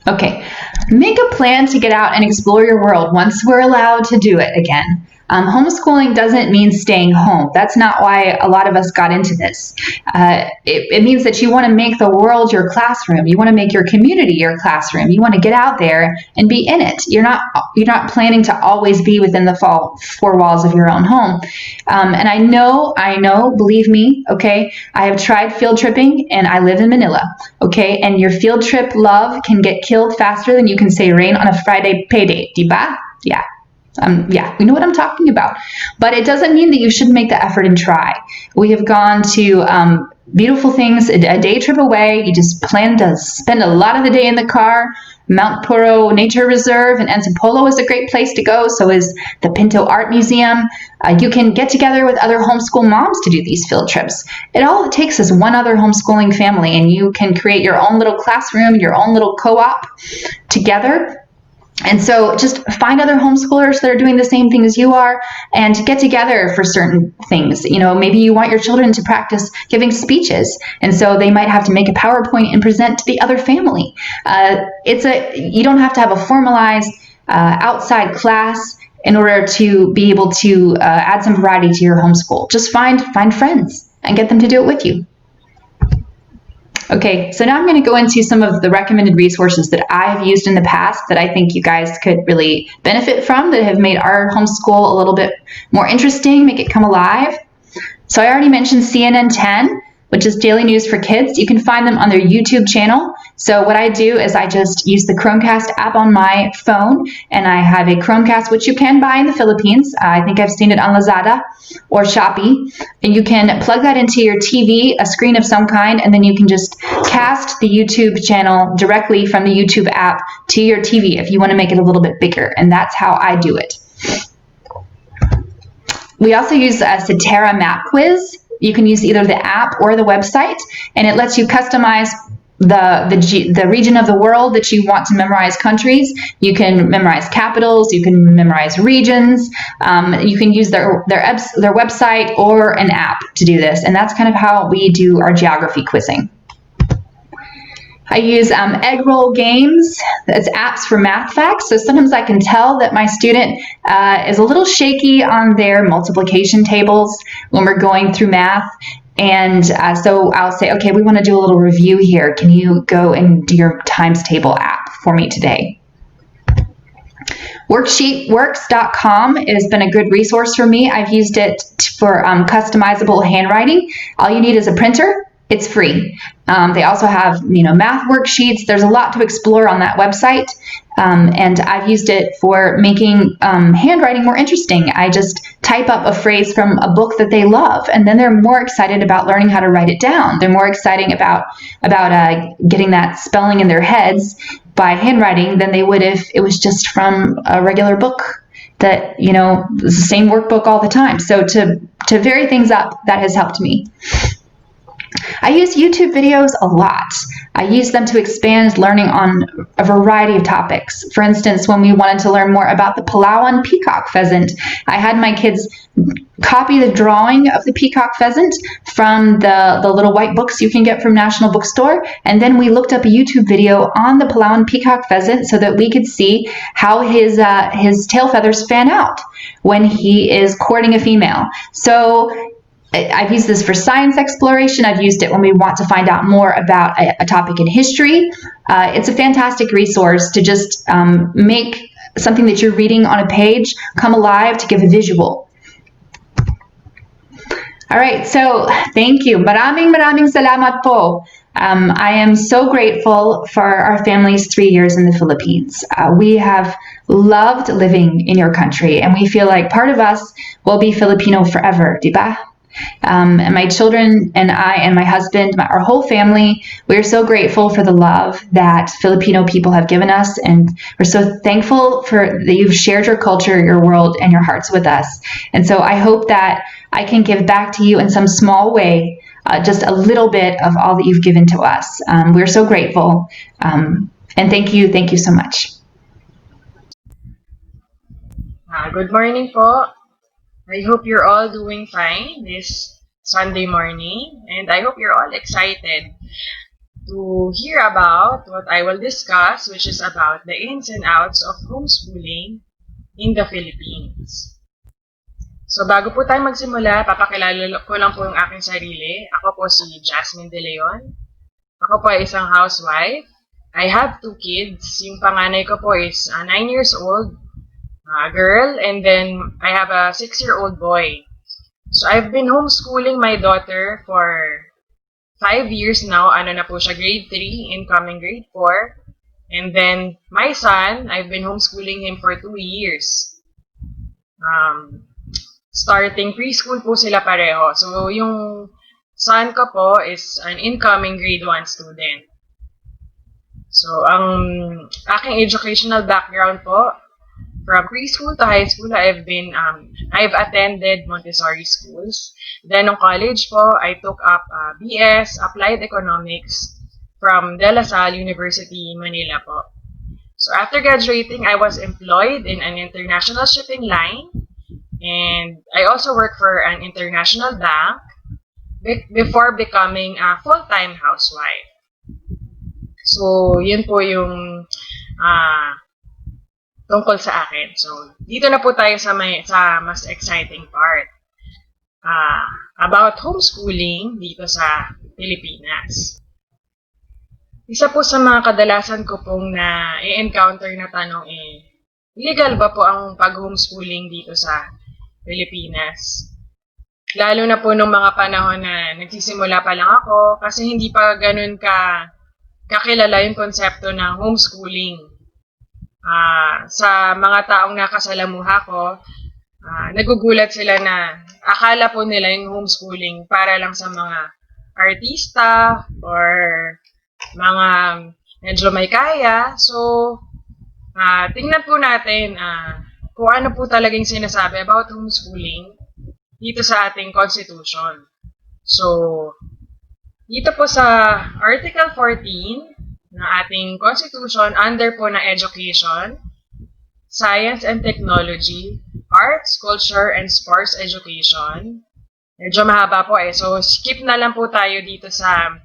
Okay, make a plan to get out and explore your world once we're allowed to do it again. Homeschooling doesn't mean staying home. That's not why a lot of us got into this. It means that you want to make the world your classroom. You want to make your community your classroom. You want to get out there and be in it. You're not planning to always be within the four walls of your own home. And I know, believe me, okay, I have tried field tripping, and I live in Manila, okay, and your field trip love can get killed faster than you can say rain on a Friday payday, diba? Yeah. Yeah, we know what I'm talking about. But it doesn't mean that you shouldn't make the effort and try. We have gone to beautiful things a day trip away. You just plan to spend a lot of the day in the car. Mount Puro Nature Reserve in Antipolo is a great place to go. So is the Pinto Art Museum. You can get together with other homeschool moms to do these field trips. All it takes is one other homeschooling family, and you can create your own little classroom, your own little co-op together. And so just find other homeschoolers that are doing the same thing as you are and get together for certain things. You know, maybe you want your children to practice giving speeches, and so they might have to make a PowerPoint and present to the other family. You don't have to have a formalized outside class. in order to be able to add some variety to your homeschool. Just find friends and get them to do it with you. Okay, so now I'm going to go into some of the recommended resources that I've used in the past that I think you guys could really benefit from, that have made our homeschool a little bit more interesting, make it come alive. So I already mentioned CNN 10, which is daily news for kids. You can find them on their YouTube channel. So what I do is I just use the Chromecast app on my phone, and I have a Chromecast, which you can buy in the Philippines. I think I've seen it on Lazada or Shopee. And you can plug that into your TV, a screen of some kind, and then you can just cast the YouTube channel directly from the YouTube app to your TV if you want to make it a little bit bigger. And that's how I do it. We also use a Cetera map quiz. You can use either the app or the website, and it lets you customize the region of the world that you want to memorize countries. You can memorize capitals, you can memorize regions, you can use their website or an app to do this, and that's kind of how we do our geography quizzing. I use egg roll games. That's apps for math facts. So sometimes I can tell that my student is a little shaky on their multiplication tables when we're going through math. And so I'll say, okay, we want to do a little review here. Can you go and do your times table app for me today? Worksheetworks.com has been a good resource for me. I've used it for customizable handwriting. All you need is a printer. It's free. They also have, math worksheets. There's a lot to explore on that website, and I've used it for making handwriting more interesting. I just type up a phrase from a book that they love, and then they're more excited about learning how to write it down. They're more excited about getting that spelling in their heads by handwriting than they would if it was just from a regular book that, the same workbook all the time. So to vary things up, that has helped me. I use YouTube videos a lot. I use them to expand learning on a variety of topics. For instance, when we wanted to learn more about the Palawan peacock pheasant, I had my kids copy the drawing of the peacock pheasant from the little white books you can get from National Bookstore, and then we looked up a YouTube video on the Palawan peacock pheasant so that we could see how his tail feathers fan out when he is courting a female. So I've used this for science exploration. I've used it when we want to find out more about a topic in history. It's a fantastic resource to just make something that you're reading on a page come alive, to give a visual. All right, so thank you. Maraming salamat po. I am so grateful for our family's 3 years in the Philippines. We have loved living in your country, and we feel like part of us will be Filipino forever, di ba? And my children and I and my husband, our whole family, we're so grateful for the love that Filipino people have given us, and we're so thankful for that you've shared your culture, your world, and your hearts with us. And so I hope that I can give back to you in some small way, just a little bit of all that you've given to us. We're so grateful, and thank you so much. Good morning po. I hope you're all doing fine this Sunday morning, and I hope you're all excited to hear about what I will discuss, which is about the ins and outs of homeschooling in the Philippines. So bago po tayo magsimula, papakilala ko lang po yung aking sarili. Ako po si Jasmine De Leon. Ako po ay isang housewife. I have 2 kids. Yung panganay ko po is 9 years old, girl, and then I have a 6-year-old boy. So I've been homeschooling my daughter for 5 years now. Ano na po siya, grade 3, incoming grade 4. And then my son, I've been homeschooling him for 2 years. Starting preschool po sila pareho. So yung son ko po is an incoming grade 1 student. So ang aking educational background po, from preschool to high school, I've attended Montessori schools. Then, in college po, I took up BS, Applied Economics from De La Salle University, Manila po. So, after graduating, I was employed in an international shipping line, and I also worked for an international bank before becoming a full-time housewife. So, yun po yung tungkol sa akin. So, dito na po tayo sa mas exciting part. About homeschooling dito sa Pilipinas. Isa po sa mga kadalasan ko pong na-encounter na tanong legal ba po ang pag-homeschooling dito sa Pilipinas? Lalo na po nung mga panahon na nagsisimula pa lang ako kasi hindi pa ganun kakilala yung konsepto ng homeschooling. Sa mga taong nakasalamuha ko, nagugulat sila na akala po nila yung homeschooling para lang sa mga artista or mga medyo may kaya. So, tingnan po natin kung ano po talagang sinasabi about homeschooling dito sa ating Constitution. So, dito po sa Article 14 ng ating Constitution, under po na Education, Science and Technology, Arts, Culture, and Sports Education. Medyo mahaba po So, skip na lang po tayo dito sa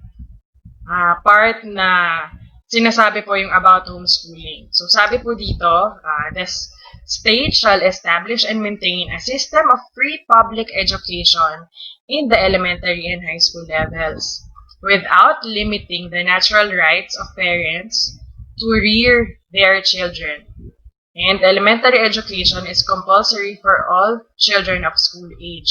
part na sinasabi po yung about homeschooling. So, sabi po dito, the state shall establish and maintain a system of free public education in the elementary and high school levels without limiting the natural rights of parents to rear their children. And elementary education is compulsory for all children of school age.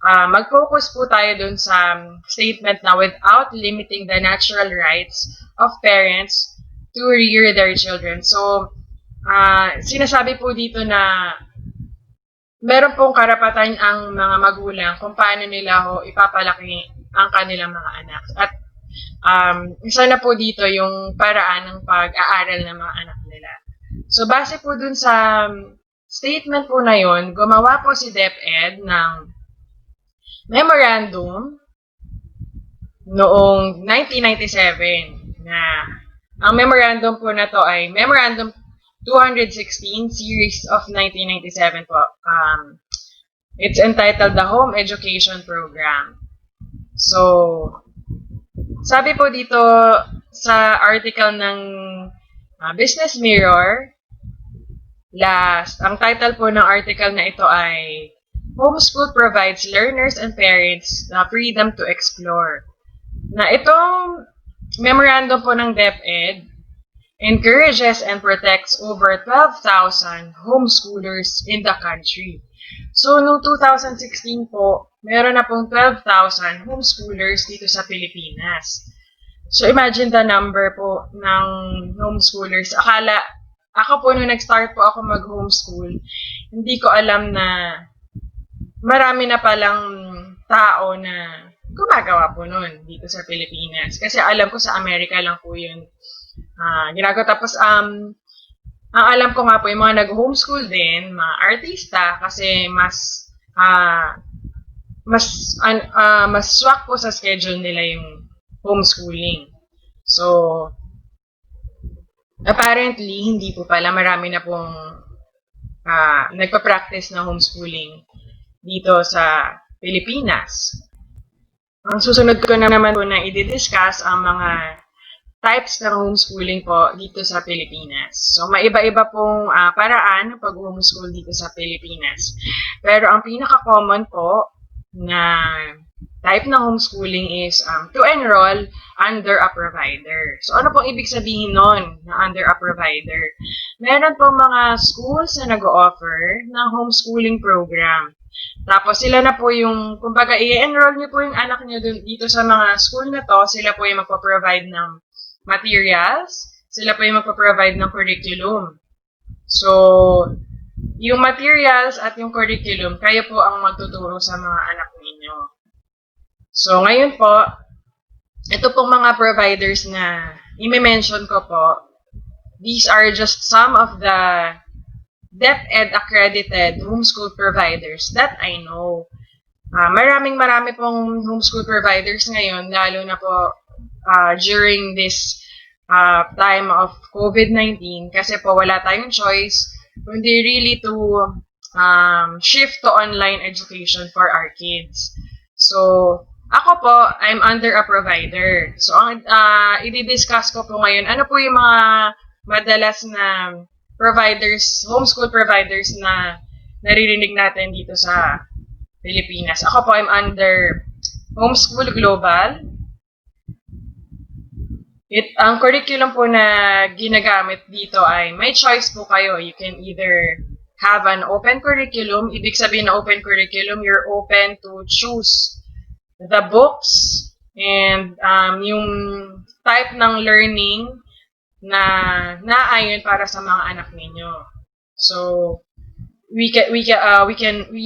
Mag-focus po tayo dun sa statement na without limiting the natural rights of parents to rear their children. So, sinasabi po dito na meron pong karapatan ang mga magulang kung paano nila ipapalaki ang kanilang mga anak. At isa na po dito yung paraan ng pag-aaral ng mga anak nila. So, base po dun sa statement po na yun, gumawa po si DepEd ng memorandum noong 1997 na ang memorandum po na to ay Memorandum 216 Series of 1997 po. It's entitled the Home Education Program. So, sabi po dito sa article ng Business Mirror, ang title po ng article na ito ay Homeschool provides learners and parents the freedom to explore. Na itong memorandum po ng DepEd encourages and protects over 12,000 homeschoolers in the country. So, noong 2016 po, meron na pong 12,000 homeschoolers dito sa Pilipinas. So, imagine the number po ng homeschoolers. Ako po nung nag-start po ako mag-homeschool, hindi ko alam na marami na palang tao na gumagawa po nun dito sa Pilipinas. Kasi alam ko sa Amerika lang po yun ginagawa. Tapos, ang alam ko nga po, yung mga nag-homeschool din, mga artista, kasi mas swak po sa schedule nila yung homeschooling. So, apparently, hindi po pala marami na pong nagpa-practice na homeschooling dito sa Pilipinas. Ang susunod ko na naman po na i-discuss ang mga types ng homeschooling po dito sa Pilipinas. So, may iba-iba pong paraan ng pag-homeschool dito sa Pilipinas. Pero ang pinaka-common po na type ng homeschooling is to enroll under a provider. So, ano pong ibig sabihin nun na under a provider? Meron pong mga schools na nag-o-offer ng homeschooling program. Tapos sila na po yung, kumbaga, i-enroll niyo po yung anak niyo dito sa mga school na to, sila po yung magpo-provide ng materials, sila po yung magpo-provide ng curriculum. So, yung materials at yung curriculum, kayo po ang magtuturo sa mga anak ninyo. So, ngayon po, ito pong mga providers na i-mention ko po, these are just some of the DepEd accredited homeschool providers that I know. Marami pong homeschool providers ngayon, lalo na po during this time of COVID-19 kasi po wala tayong choice kundi really to shift to online education for our kids. So, ako po, I'm under a provider. So, ang i-discuss ko po ngayon, ano po yung mga madalas na homeschool providers na naririnig natin dito sa Pilipinas. Ako po, I'm under Homeschool Global. Ang curriculum po na ginagamit dito ay may choice po kayo. You can either have an open curriculum. Ibig sabihin na open curriculum, you're open to choose the books and yung type ng learning na naayon para sa mga anak ninyo. So, we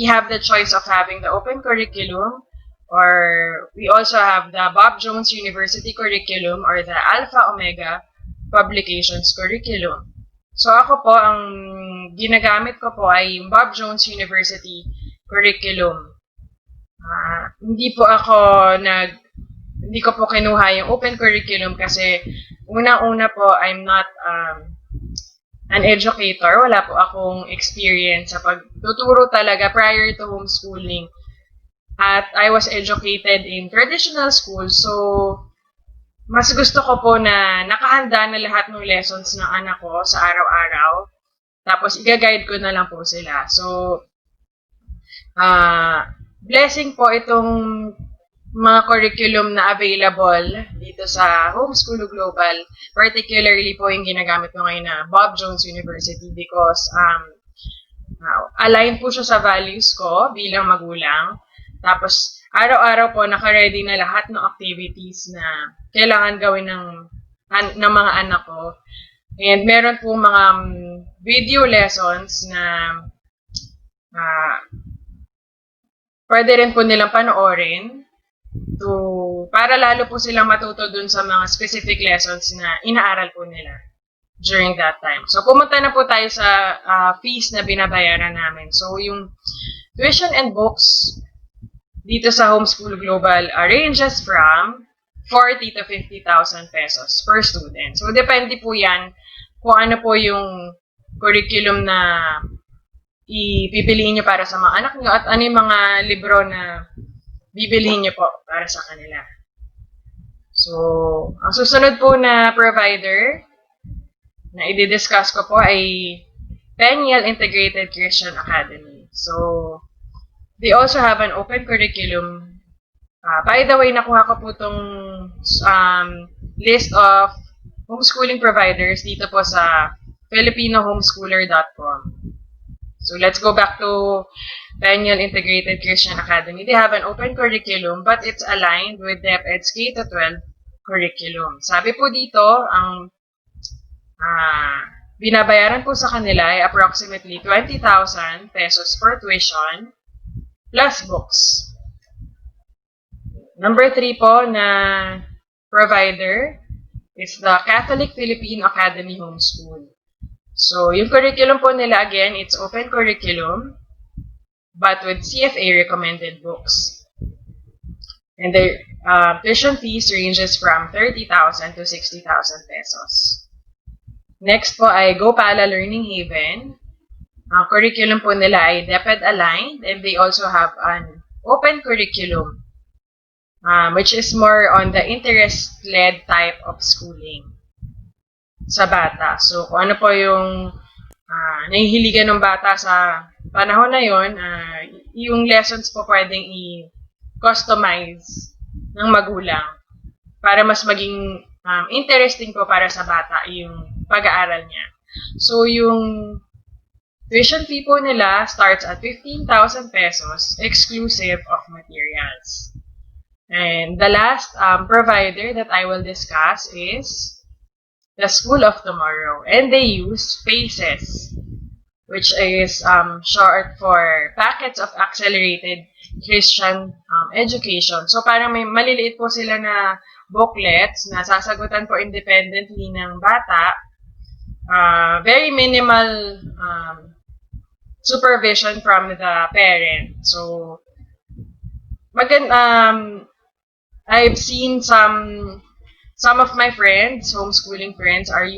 have the choice of having the open curriculum, or we also have the Bob Jones University curriculum or the Alpha Omega Publications curriculum. So ako po, ang ginagamit ko po ay yung Bob Jones University curriculum. Hindi ko po kinuha yung open curriculum kasi unang-una po, I'm not an educator. Wala po akong experience sa pagtuturo talaga prior to homeschooling. At I was educated in traditional school, so mas gusto ko po na nakahanda na lahat ng lessons ng anak ko sa araw-araw. Tapos i-guide ko na lang po sila. So, blessing po itong mga curriculum na available dito sa Homeschool Global, particularly po yung ginagamit ko ngayon na Bob Jones University because align po siya sa values ko bilang magulang. Tapos, araw-araw po naka-ready na lahat ng activities na kailangan gawin ng mga anak ko. And meron po mga video lessons na pwede rin po nilang panoorin para lalo po silang matuto dun sa mga specific lessons na inaaral po nila during that time. So, pumunta na po tayo sa fees na binabayaran namin. So, yung tuition and books dito sa Homeschool Global ranges from 40 to 50,000 pesos per student. So, depende po yan kung ano po yung curriculum na ipipiliin nyo para sa mga anak nyo at ano yung mga libro na bibilihin nyo po para sa kanila. So, ang susunod po na provider na i-discuss ko po ay Peniel Integrated Christian Academy. So, they also have an open curriculum. By the way, nakuha ko po itong list of homeschooling providers dito po sa filipinohomeschooler.com. So let's go back to Peniel Integrated Christian Academy. They have an open curriculum but it's aligned with DepEd's K-12 curriculum. Sabi po dito, ang binabayaran po sa kanila ay approximately 20,000 pesos per tuition plus books. Number 3 po na provider is the Catholic Philippine Academy Homeschool. So, yung curriculum po nila, again, it's open curriculum but with CFA recommended books. And their tuition fees ranges from 30,000 to 60,000 pesos. Next po ay Gopala Learning Haven. Ang curriculum po nila ay DepEd aligned and they also have an open curriculum which is more on the interest-led type of schooling sa bata. So, kung ano po yung nahihiligan ng bata sa panahon na yon, yung lessons po pwedeng i-customize ng magulang para mas maging interesting po para sa bata yung pag-aaral niya. So, yung tuition fee po nila starts at 15,000 pesos exclusive of materials. And the last provider that I will discuss is the School of Tomorrow. And they use PACES, which is short for Packets of Accelerated Christian Education. So parang may maliliit po sila na booklets na sasagutan po independently ng bata. Very minimal supervision from the parent. So, I've seen some of my friends, homeschooling friends, are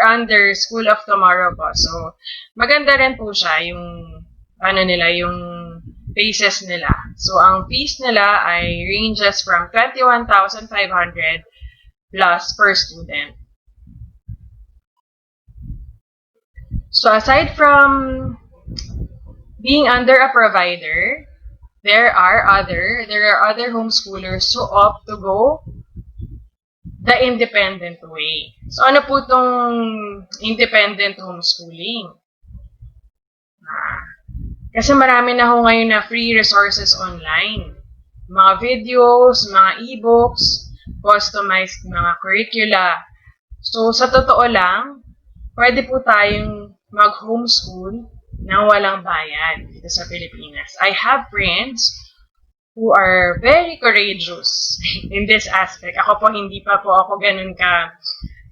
under School of Tomorrow po. So, maganda rin po siya yung yung paces nila. So, ang fees nila ay ranges from 21,500 plus per student. So aside from being under a provider, there are other homeschoolers who opt to go the independent way. So ano po tong independent homeschooling? Kasi marami na ho ngayon na free resources online. Mga videos, mga e-books, customized mga curricula. So sa totoo lang, pwede po tayong mag-homeschool nang walang bayad dito sa Pilipinas. I have friends who are very courageous in this aspect. Ako po, hindi pa po ako ganun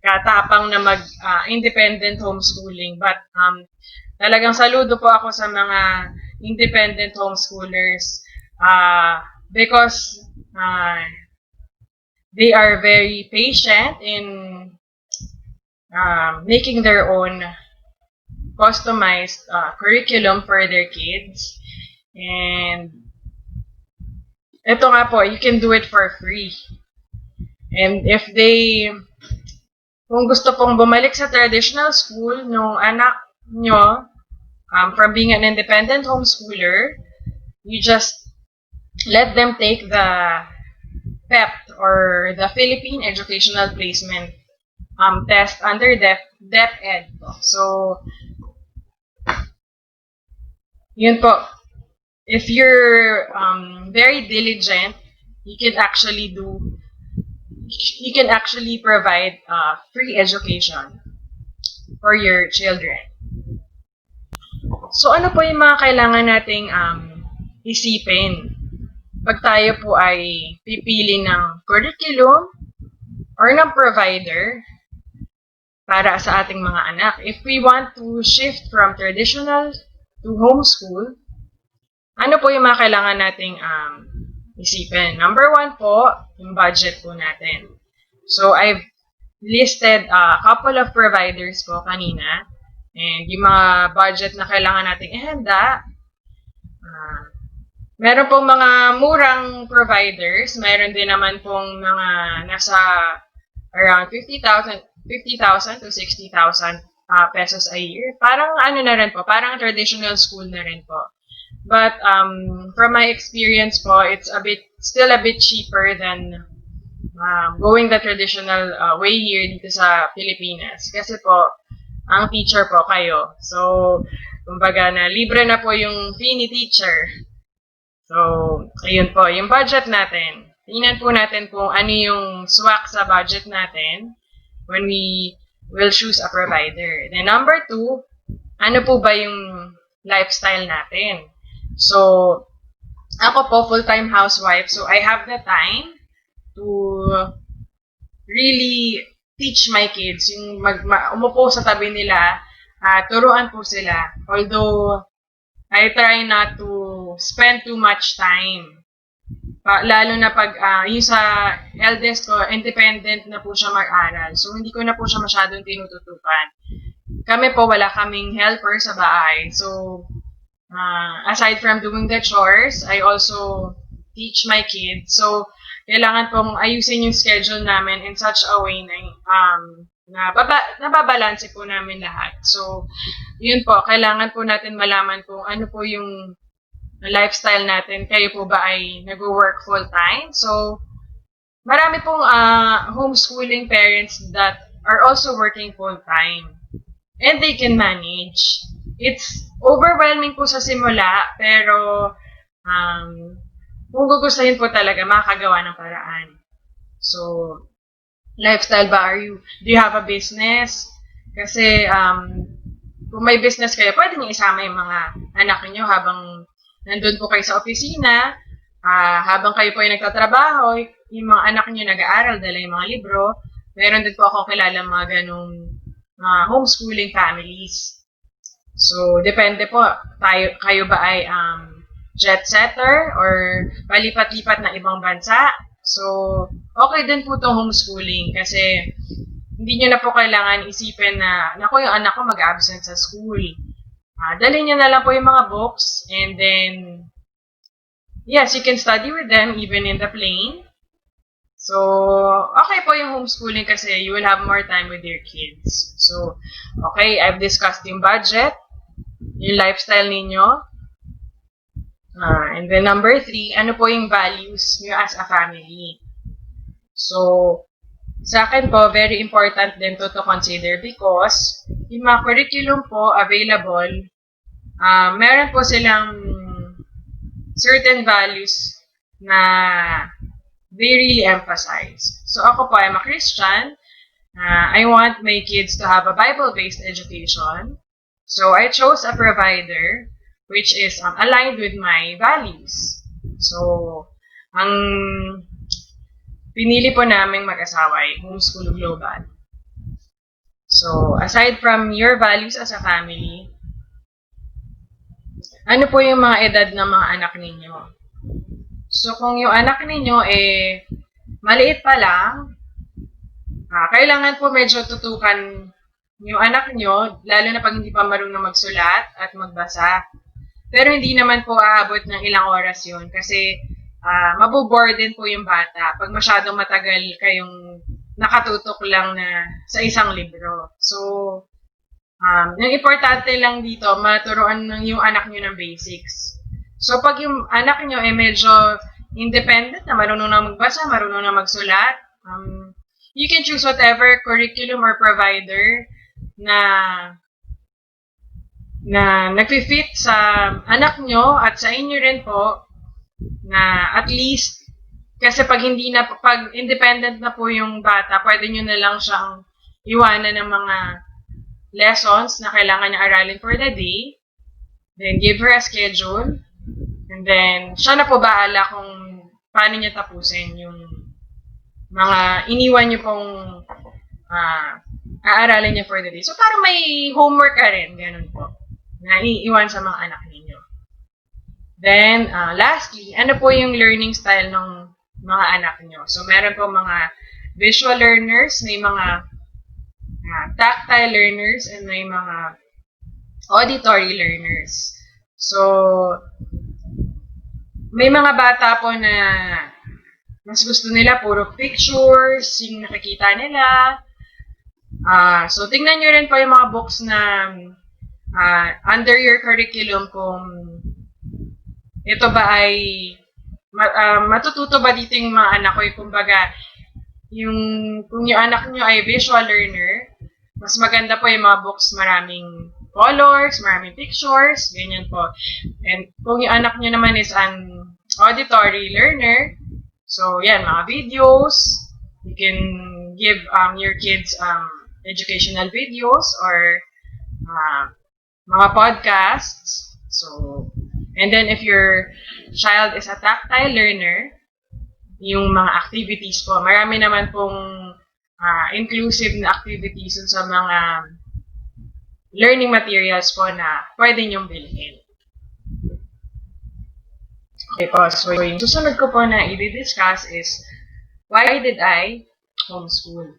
katapang na mag-independent homeschooling. But talagang saludo po ako sa mga independent homeschoolers because they are very patient in making their own customized curriculum for their kids. And ito nga po, you can do it for free. And kung gusto pong bumalik sa traditional school nung anak nyo, from being an independent homeschooler, you just let them take the PEP or the Philippine Educational Placement test under DepEd. So, yun po. If you're very diligent, you can actually provide free education for your children. So ano po yung mga kailangan nating isipin pag tayo po ay pipili ng curriculum or ng provider para sa ating mga anak? If we want to shift from traditional to homeschool, ano po yung mga kailangan nating isipin? Number one po, yung budget po natin. So, I've listed a couple of providers po kanina. And yung mga budget na kailangan nating ihanda, meron pong mga murang providers. Meron din naman pong mga nasa around 50,000 to 60,000 pesos a year. Parang ano na rin po, parang traditional school na rin po. But from my experience po, it's still a bit cheaper than going the traditional way here dito sa Pilipinas. Kasi po, ang teacher po kayo. So, kumbaga na libre na po yung fee ni teacher. So, ayun po, yung budget natin. Tingnan po natin kung ano yung swak sa budget natin when we will choose a provider. Then number two, ano po ba yung lifestyle natin? So, ako po, full-time housewife. So, I have the time to really teach my kids. Yung umupo sa tabi nila, turuan po sila. Although, I try not to spend too much time. Lalo na pag yung sa eldest ko, independent na po siya mag-aral. So, hindi ko na po siya masyadong tinututukan. Kami po, wala kaming helper sa bahay. So, aside from doing the chores, I also teach my kids. So, kailangan pong ayusin yung schedule namin in such a way na nababalanse po namin lahat. So, yun po, kailangan po natin malaman kung ano po yung lifestyle natin. Kayo po ba ay nag-work full-time? So, marami pong homeschooling parents that are also working full-time. And they can manage. It's overwhelming po sa simula, pero kung gugustuhin po talaga, makakagawa ng paraan. So, lifestyle ba? Do you have a business? Kasi, kung may business kayo, pwede niyo isama yung mga anak niyo habang nandun po kayo sa opisina, habang kayo po ay nagtatrabaho, yung mga anak niyo nag-aaral, dala yung mga libro. Meron din po ako kilala mga ganong homeschooling families. So, depende po, kayo ba ay jet setter or palipat-lipat na ibang bansa. So, okay din po itong homeschooling kasi hindi nyo na po kailangan isipin na, naku, yung anak ko mag-absent sa school. Dalhin nyo na lang po yung mga books and then, yes, you can study with them even in the plane. So, okay po yung homeschooling kasi you will have more time with your kids. So, okay, I've discussed yung budget, yung lifestyle ninyo. And then number 3, ano po yung values nyo as a family? So, sa akin po, very important din to consider because yung mga curriculum po available, meron po silang certain values na they really emphasize. So ako po, I'm a Christian. I want my kids to have a Bible-based education. So I chose a provider which is aligned with my values. So, ang pinili po naming mag-asawa ay Homeschool Global. So, aside from your values as a family, ano po yung mga edad ng mga anak ninyo? So, kung yung anak ninyo maliit pa lang, kailangan po medyo tutukan yung anak nyo, lalo na pag hindi pa marunong magsulat at magbasa. Pero hindi naman po aabot ng ilang oras yun kasi mabobore din po yung bata pag masyadong matagal kayong nakatutok lang na sa isang libro. So, yung importante lang dito, maturuan yung anak nyo ng basics. So, pag yung anak nyo medyo independent na, marunong na magbasa, marunong na magsulat, you can choose whatever curriculum or provider na nagfi-fit sa anak nyo at sa inyo rin po na at least kasi pag independent na po yung bata, pwede nyo na lang siyang iwanan ng mga lessons na kailangan niya aralin for the day. Then give her a schedule. And then siya na po bahala kung paano niya tapusin yung mga iniwan niyo pong aaralin niya for the day. So, parang may homework ka rin, ganun po, na iiwan sa mga anak ninyo. Then, lastly, ano po yung learning style ng mga anak niyo? So, meron po mga visual learners, may mga tactile learners, and may mga auditory learners. So, may mga bata po na mas gusto nila puro pictures, yung nakikita nila. So, tingnan nyo rin po yung mga books na under your curriculum kung ito ba ay matututo ba dito yung mga anak ko. Kumbaga, kung yung anak nyo ay visual learner, mas maganda po yung mga books maraming colors, maraming pictures, ganyan po. And kung yung anak nyo naman is an auditory learner, so yan, mga videos, you can give your kids educational videos or mga podcasts. So, and then if your child is a tactile learner, yung mga activities po, marami naman pong inclusive na activities sa mga learning materials po na pwede nyong bilhin. Okay po, so yung susunod ko po na i-discuss is, why did I homeschool?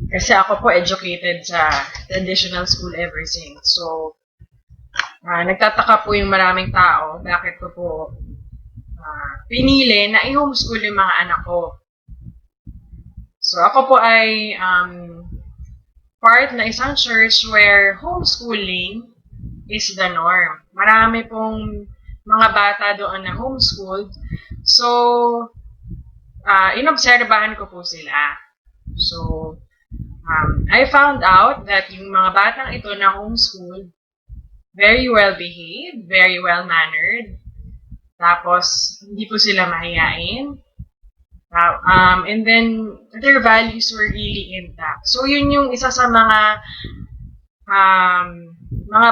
Kasi ako po educated sa traditional school ever since. So, nagtataka po yung maraming tao, bakit ko po pinili na i-homeschool yung mga anak ko. So, ako po ay part na isang church where homeschooling is the norm. Marami pong mga bata doon na homeschooled. So, inobserbahan ko po sila. So, I found out that yung mga batang ito na homeschooled, very well behaved, very well mannered. Tapos, hindi po sila mahiyain. And then, their values were really intact. So, yun yung isa sa mga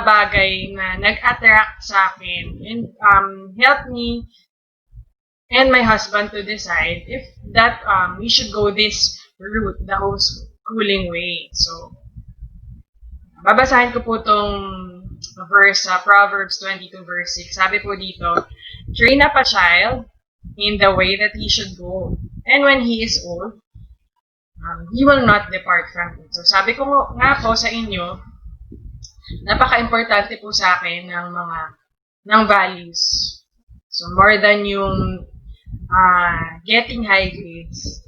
bagay na nag-attract sa akin and helped me and my husband to decide if that we should go this route, the homeschooling way. So, babasahin ko po tong verse, Proverbs 22 verse 6. Sabi po dito, train up a child in the way that he should go. And when he is old, he will not depart from it. So, sabi ko nga po sa inyo, napaka-importante po sa akin ng values. So, more than yung getting high grades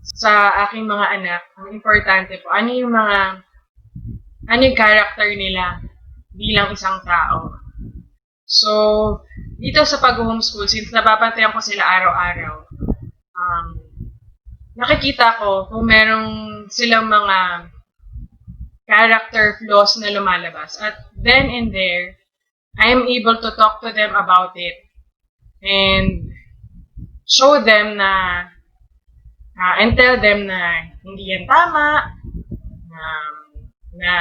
sa aking mga anak, ang importante po, ano yung character nila bilang isang tao. So, dito sa pag-homeschool, since nababantayan ko sila araw-araw, nakikita ko kung merong silang mga character flaws na lumalabas. At then and there, I am able to talk to them about it and show them na and tell them na hindi yan tama, na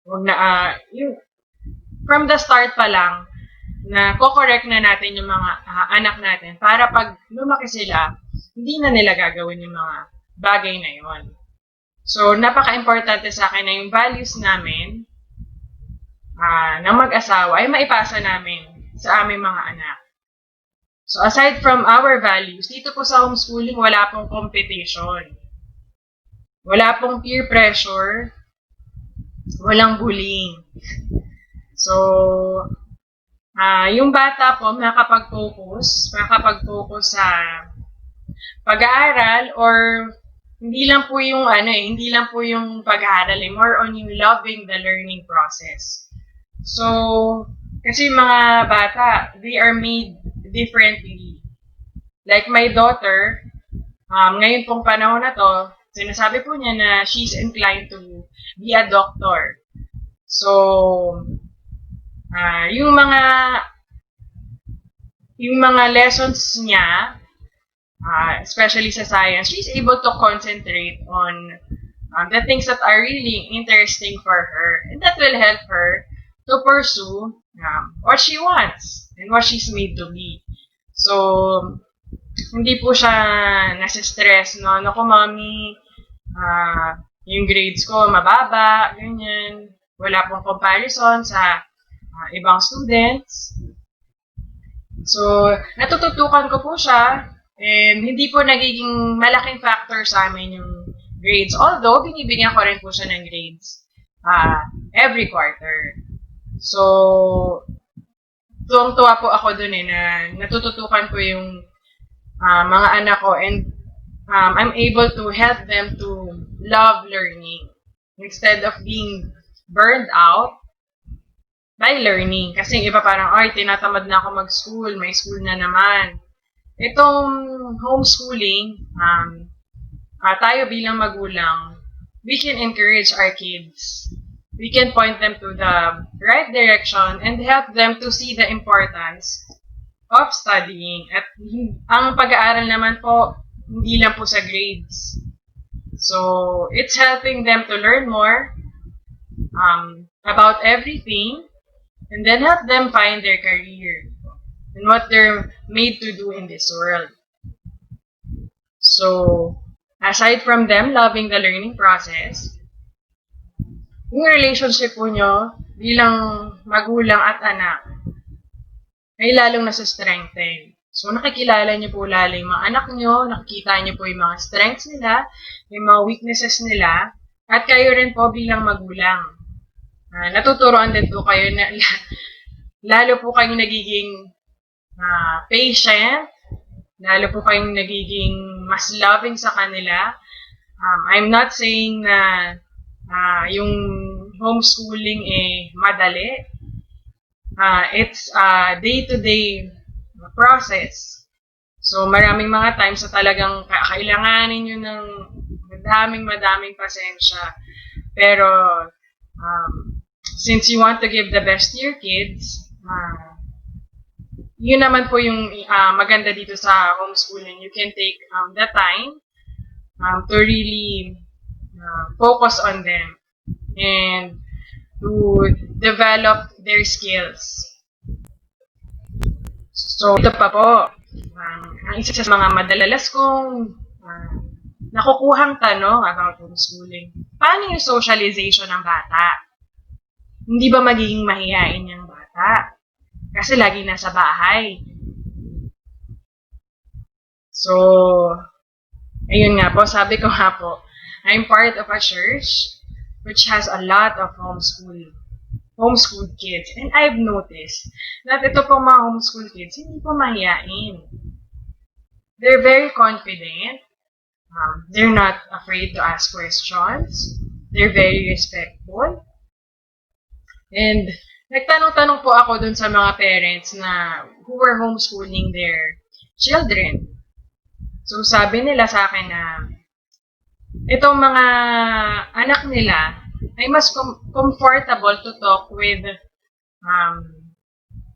wag na from the start pa lang na ko-correct na natin yung mga anak natin para pag lumaki sila, hindi na nila gagawin yung mga bagay na yon. So, napaka-importante sa akin na yung values namin ng mag-asawa ay maipasa namin sa aming mga anak. So, aside from our values, dito po sa homeschooling, wala pong competition. Wala pong peer pressure. Walang bullying. So, yung bata po makakapag-focus sa pag-aaral or hindi lang po yung pag-aaral, more on yung loving the learning process. So, kasi mga bata, they are made differently. Like my daughter, ngayon pong panahon na to, sinasabi po niya na she's inclined to be a doctor. So, yung mga lessons niya, especially sa science, she's able to concentrate on the things that are really interesting for her. And that will help her to pursue what she wants and what she's made to be. So, hindi po siya nasa-stress, no? Naku, mami, yung grades ko mababa, ganyan. Wala pong comparison sa ibang students. So, natututukan ko po siya and hindi po nagiging malaking factor sa amin yung grades. Although, binibigyan ko rin po siya ng grades every quarter. So, tuwang-tuwa po ako dun na natututukan ko yung mga anak ko and I'm able to help them to love learning instead of being burned out by learning. Kasi yung iba parang, ay, tinatamad na ako mag-school, may school na naman. Itong homeschooling, tayo bilang magulang, we can encourage our kids. We can point them to the right direction and help them to see the importance of studying. At ang pag-aaral naman po, hindi lang po sa grades. So, it's helping them to learn more about everything and then help them find their career and what they're made to do in this world. So, aside from them loving the learning process, yung relationship po nyo bilang magulang at anak ay lalong nasa-strengthen. So, nakikilala nyo po lalo yung mga anak nyo, nakikita nyo po yung mga strengths nila, yung mga weaknesses nila, at kayo rin po bilang magulang. Natuturoan din po kayo na lalo po kayong nagiging patient, lalo po kayong nagiging mas loving sa kanila. I'm not saying na yung homeschooling madali. It's a day-to-day process. So, maraming mga times na talagang kailanganin nyo ng madaming pasensya. Pero, since you want to give the best to your kids, yun naman po yung maganda dito sa homeschooling. You can take the time to really focus on them and to develop their skills. So, ito pa po, ang isa sa mga madalalas kong nakukuhang tanong about homeschooling. Paano yung socialization ng bata? Hindi ba magiging mahihain yung bata? Kasi lagi nasa bahay. So, ayun nga po, sabi ko nga po, I'm part of a church which has a lot of homeschool kids. And I've noticed that ito pong mga homeschool kids, hindi po mahihain. they're very confident. They're not afraid to ask questions. They're very respectful. And nagtanong-tanong po ako dun sa mga parents na who were homeschooling their children. So sabi nila sa akin na itong mga anak nila ay mas comfortable to talk with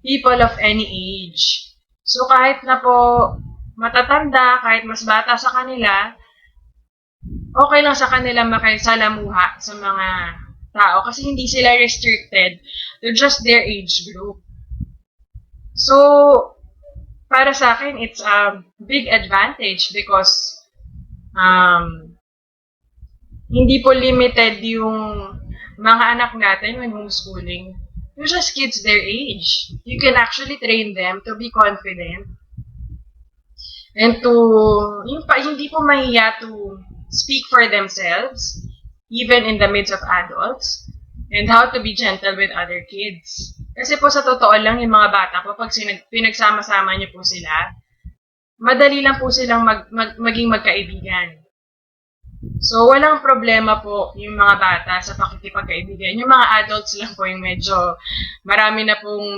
people of any age. So kahit na po matatanda, kahit mas bata sa kanila, okay lang sa kanila makisalamuha sa mga tao kasi hindi sila restricted to just their age group. So, para sa akin, it's a big advantage because hindi po limited yung mga anak natin when homeschooling. They're just kids their age. You can actually train them to be confident and to hindi po mahiya to speak for themselves even in the midst of adults and how to be gentle with other kids. Kasi po sa totoo lang yung mga bata po pag pinagsama-sama niyo po sila, madali lang po silang maging magkaibigan. So, walang problema po yung mga bata sa pakikipagkaibigan. Yung mga adults lang po yung medyo marami na pong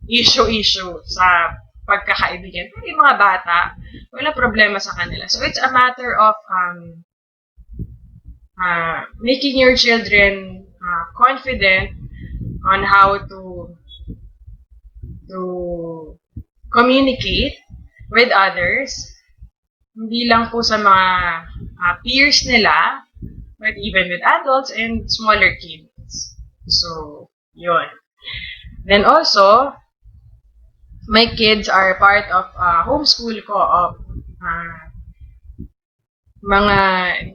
issue sa pagkakaibigan. Pero yung mga bata, walang problema sa kanila. So, it's a matter of making your children confident on how to communicate with others. Hindi lang po sa mga peers nila, but even with adults and smaller kids. So, yun. Then also, my kids are part of homeschool co-op.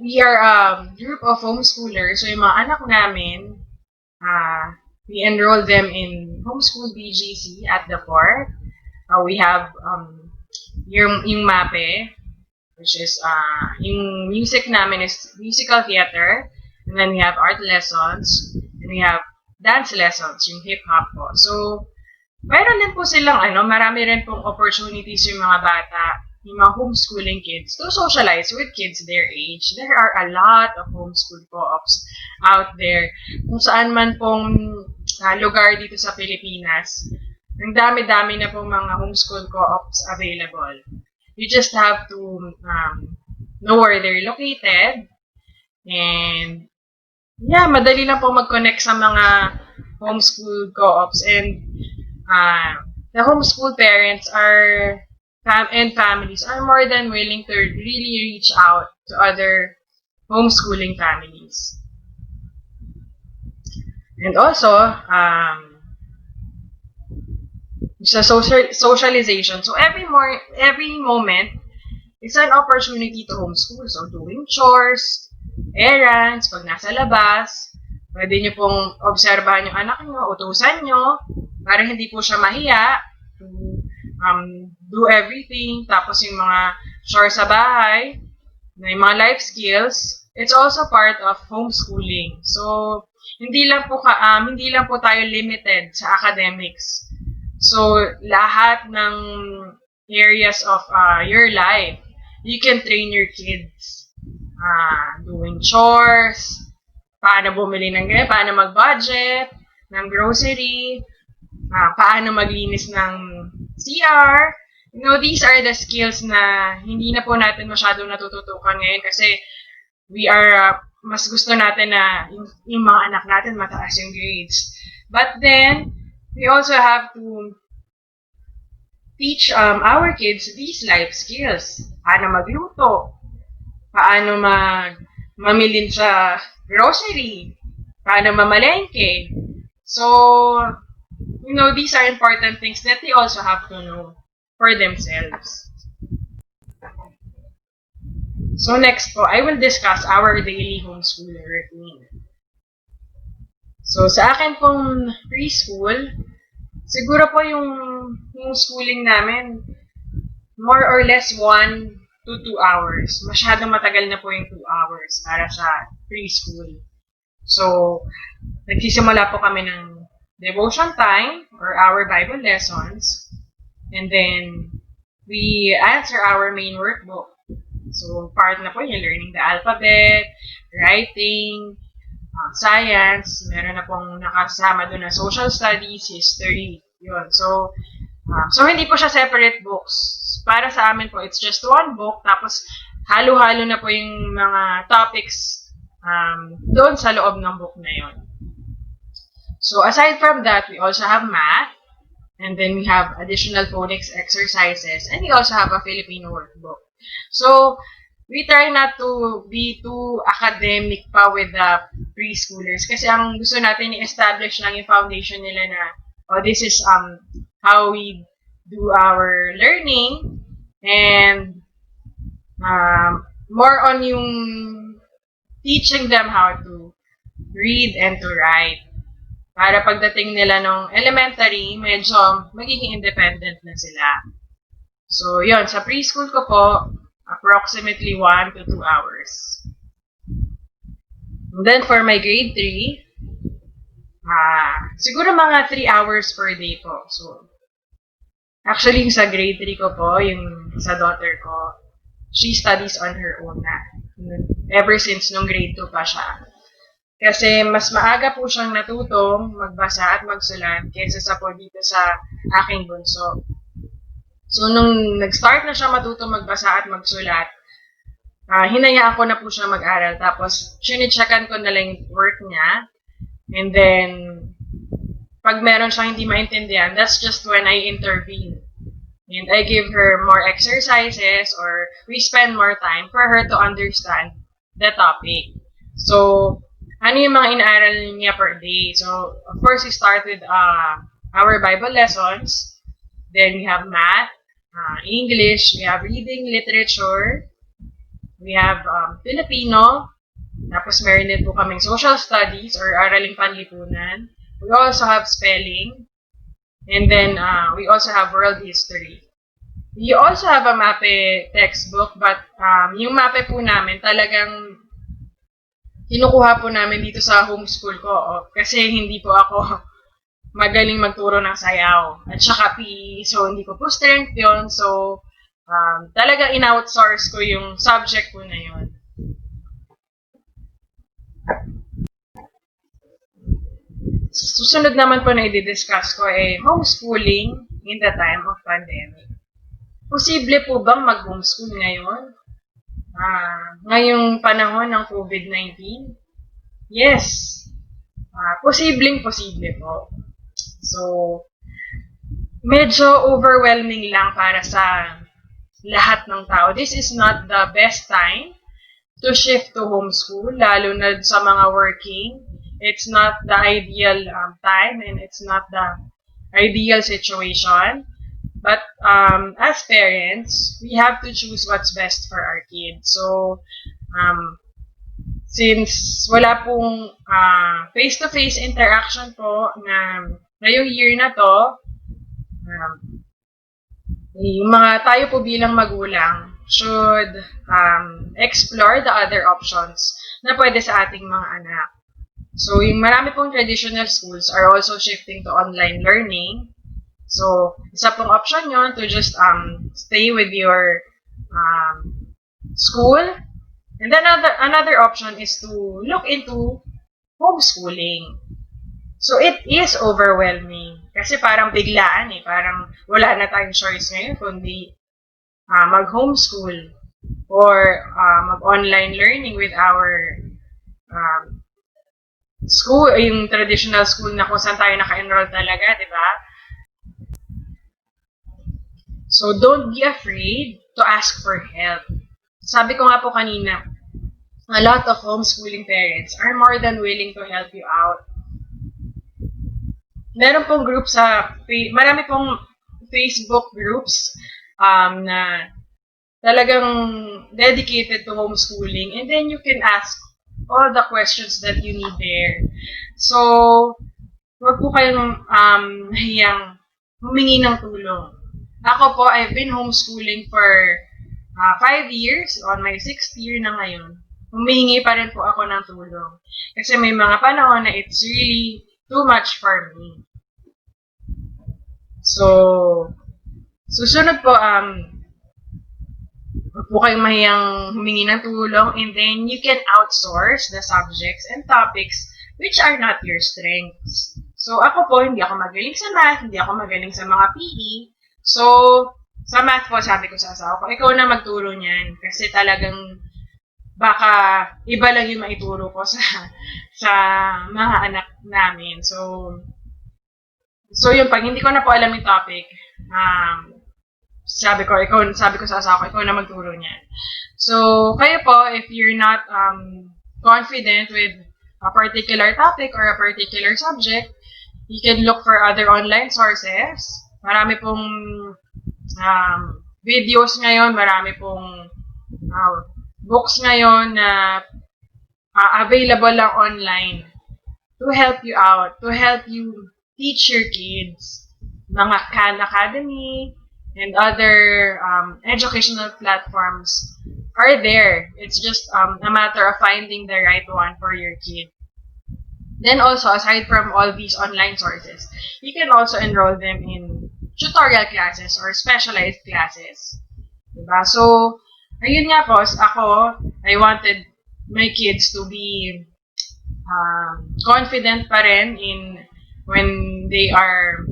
We are a group of homeschoolers. So, yung mga anak namin, we enroll them in Homeschool BGC at the fort. We have yung MAPE, which is yung music namin is musical theater, and then we have art lessons, and we have dance lessons, yung hip-hop po. So, mayroon din po silang, marami rin pong opportunities yung mga bata, yung mga homeschooling kids to socialize with kids their age. There are a lot of homeschool co-ops out there. Kung saan man pong lugar dito sa Pilipinas, ang dami-dami na pong mga homeschool co-ops available. You just have to know where they're located. And, yeah, madali lang po mag-connect sa mga homeschool co-ops. And the homeschool parents and families are more than willing to really reach out to other homeschooling families. And also, sa socialization. So every moment is an opportunity to homeschool. So doing chores, errands, pag nasa labas, pwede nyo pong obserbahan yung anak nyo, utusan nyo, para hindi po siya mahiya to do everything. Tapos yung mga chores sa bahay, yung mga life skills, it's also part of homeschooling. So hindi lang po tayo limited sa academics. So, lahat ng areas of your life, you can train your kids. Doing chores, paano bumili ng ganyan, paano mag-budget, ng grocery, paano maglinis ng CR. These are the skills na hindi na po natin masyadong natututukan ngayon kasi mas gusto natin na yung mga anak natin mataas yung grades. But then, we also have to teach our kids these life skills. Paano magluto, paano mamilin sa grocery, paano mamalengke. So, these are important things that they also have to know for themselves. So next po, I will discuss our daily homeschool routine. So, sa akin pong preschool, siguro po yung schooling namin, more or less 1 to 2 hours. Masyadong matagal na po yung 2 hours para sa preschool. So, nagsisimula po kami ng devotion time or our Bible lessons. And then, we answer our main workbook. So, part na po yung learning the alphabet, writing, science, meron na pong nakasama doon na social studies, history, yun. So, hindi po siya separate books. Para sa amin po, it's just one book, tapos halo-halo na po yung mga topics doon sa loob ng book na yun. So, aside from that, we also have math, and then we have additional phonics exercises, and we also have a Filipino workbook. So, we try not to be too academic pa with the preschoolers kasi ang gusto natin i-establish lang yung foundation nila na, this is how we do our learning, and more on yung teaching them how to read and to write. Para pagdating nila nung elementary, medyo magiging independent na sila. So, yun. Sa preschool ko po, approximately 1 to 2 hours. And then, for my grade 3, siguro mga 3 hours per day po. So, actually, sa grade 3 ko po, yung sa daughter ko, she studies on her own na. Ever since nung grade 2 pa siya. Kasi mas maaga po siyang natutong magbasa at magsulat kaysa sa po dito sa aking bunso. So, nung nag-start na siya matutong magbasa at magsulat, hinayaan ko na po siya mag-aral. Tapos, sinitsakan ko na lang yung work niya. And then, pag meron siyang hindi maintindihan, that's just when I intervene. And I give her more exercises or we spend more time for her to understand the topic. So, ano yung mga inaaral niya per day? So, of course, we start with our Bible lessons. Then, we have math, English, we have reading, literature, we have Filipino, tapos meron din po kaming social studies or araling panlipunan. We also have spelling, and then we also have world history. We also have a MAPE textbook, but yung MAPE po namin talagang kinukuha po namin dito sa homeschool ko kasi hindi po ako magaling magturo ng sayaw at saka PE, so hindi ko po strength yun. So, talaga in-outsource ko yung subject po na yun. Susunod naman po na i-discuss ko ay homeschooling in the time of pandemic. Posible po bang mag-homeschool ngayon? Ngayong panahon ng COVID-19? Yes. Posible po. So, medyo overwhelming lang para sa lahat ng tao. This is not the best time to shift to homeschool, lalo na sa mga working. It's not the ideal time and it's not the ideal situation. But as parents, we have to choose what's best for our kids. So, since wala pong face-to-face interaction po na ngayong year na to, yung mga tayo po bilang magulang should explore the other options na pwede sa ating mga anak. So, yung marami pong traditional schools are also shifting to online learning. So, isa pong option yun to just stay with your school. And then another option is to look into homeschooling. So, it is overwhelming. Kasi parang biglaan parang wala na tayong choice ngayon kundi mag-homeschool or mag-online learning with our school, yung traditional school na kung saan tayo naka-enroll talaga, di ba? So, don't be afraid to ask for help. Sabi ko nga po kanina, a lot of homeschooling parents are more than willing to help you out. Meron pong group marami pong Facebook groups na talagang dedicated to homeschooling, and then you can ask all the questions that you need there. So, huwag po kayong hiyang humingi ng tulong. Ako po, I've been homeschooling for 5 years, on my 6th year na ngayon. Humingi pa rin po ako ng tulong. Kasi may mga panahon na it's really too much for me. So, susunod po, Huwag po kayong mahiyang humingi ng tulong, and then you can outsource the subjects and topics which are not your strengths. So, ako po, hindi ako magaling sa math, hindi ako magaling sa mga PE. So, sa math po, sabi ko sa asawa ko, ikaw na magturo niyan. Kasi talagang baka iba lang yung maituro ko sa mga anak namin. So yun, pag hindi ko na po alam yung topic, sabi ko sa asawa ko, ikaw na magturo niyan. So, kayo po, if you're not confident with a particular topic or a particular subject, you can look for other online sources. Marami pong videos ngayon, marami pong books ngayon na available lang online to help you out, to help you teach your kids. Mga Khan Academy and other educational platforms are there. It's just a matter of finding the right one for your kid. Then also, aside from all these online sources, you can also enroll them in tutorial classes or specialized classes. Diba? So, ayun nga po, ako, I wanted my kids to be confident pa rin when they are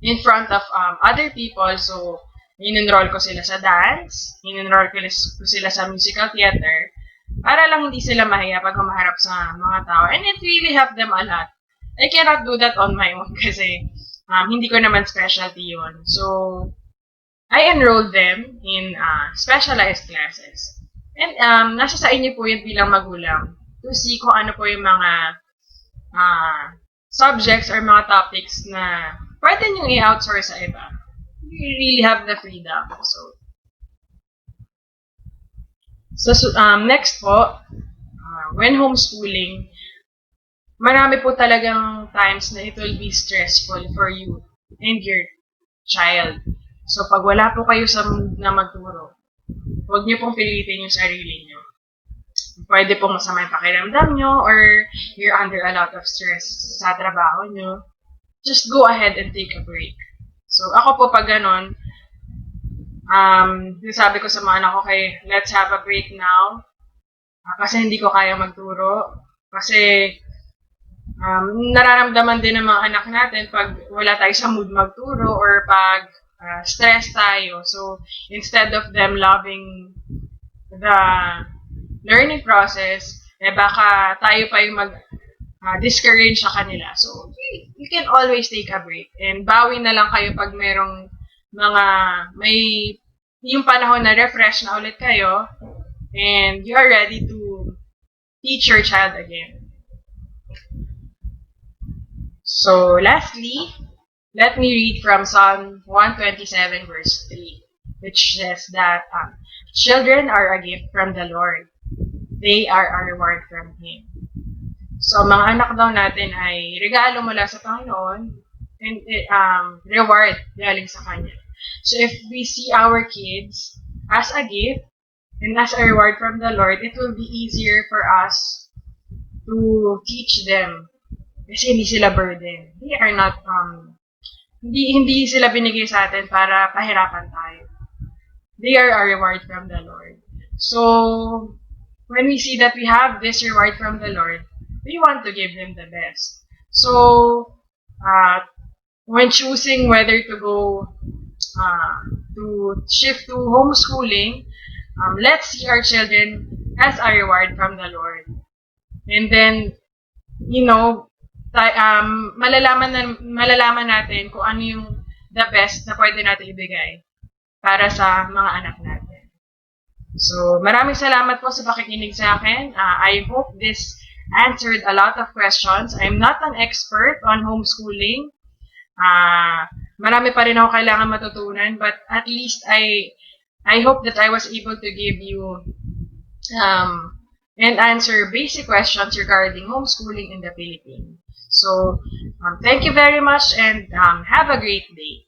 in front of other people. So, in-enroll ko sila sa dance, in-enroll ko sila sa musical theater, para lang hindi sila mahiya pag humaharap sa mga tao. And it really helped them a lot. I cannot do that on my own kasi hindi ko naman specialty yun. So, I enrolled them in specialized classes. And nasa sa inyo po yun bilang magulang to see kung ano po yung mga subjects or mga topics na pwede nyo i-outsource sa iba. You really have the freedom. So next po, when homeschooling, marami po talagang times na it will be stressful for you and your child. So pag wala po kayo sa mood na magturo, huwag niyo pong pilitin yung sarili niyo. Pwede pong masama yung pakiramdam nyo or you're under a lot of stress sa trabaho nyo. Just go ahead and take a break. So ako po pag ganon, sabi ko sa mga anak ko, okay, let's have a break now. Kasi hindi ko kaya magturo. Kasi nararamdaman din ng mga anak natin pag wala tayo sa mood magturo or pag stress tayo. So, instead of them loving the learning process, baka tayo pa yung discourage sa kanila. So, you can always take a break. And bawi na lang kayo pag merong may yung panahon na refresh na ulit kayo and you are ready to teach your child again. So, lastly, let me read from Psalm 127 verse 3, which says that children are a gift from the Lord. They are a reward from Him. So, mga anak daw natin ay regalo mula sa Panginoon and reward galing sa Kanya. So, if we see our kids as a gift and as a reward from the Lord, it will be easier for us to teach them. Kasi hindi sila burden. They are not, hindi sila binigay sa atin para pahirapan tayo. They are a reward from the Lord. So, when we see that we have this reward from the Lord, we want to give them the best. So, when choosing whether to go to shift to homeschooling, let's see our children as a reward from the Lord. And then, malalaman natin kung ano yung the best na pwede natin ibigay para sa mga anak natin. So, maraming salamat po sa pakikinig sa akin. I hope this answered a lot of questions. I'm not an expert on homeschooling. Marami pa rin ako kailangan matutunan, but at least I hope that I was able to give you and answer basic questions regarding homeschooling in the Philippines. So, thank you very much and have a great day.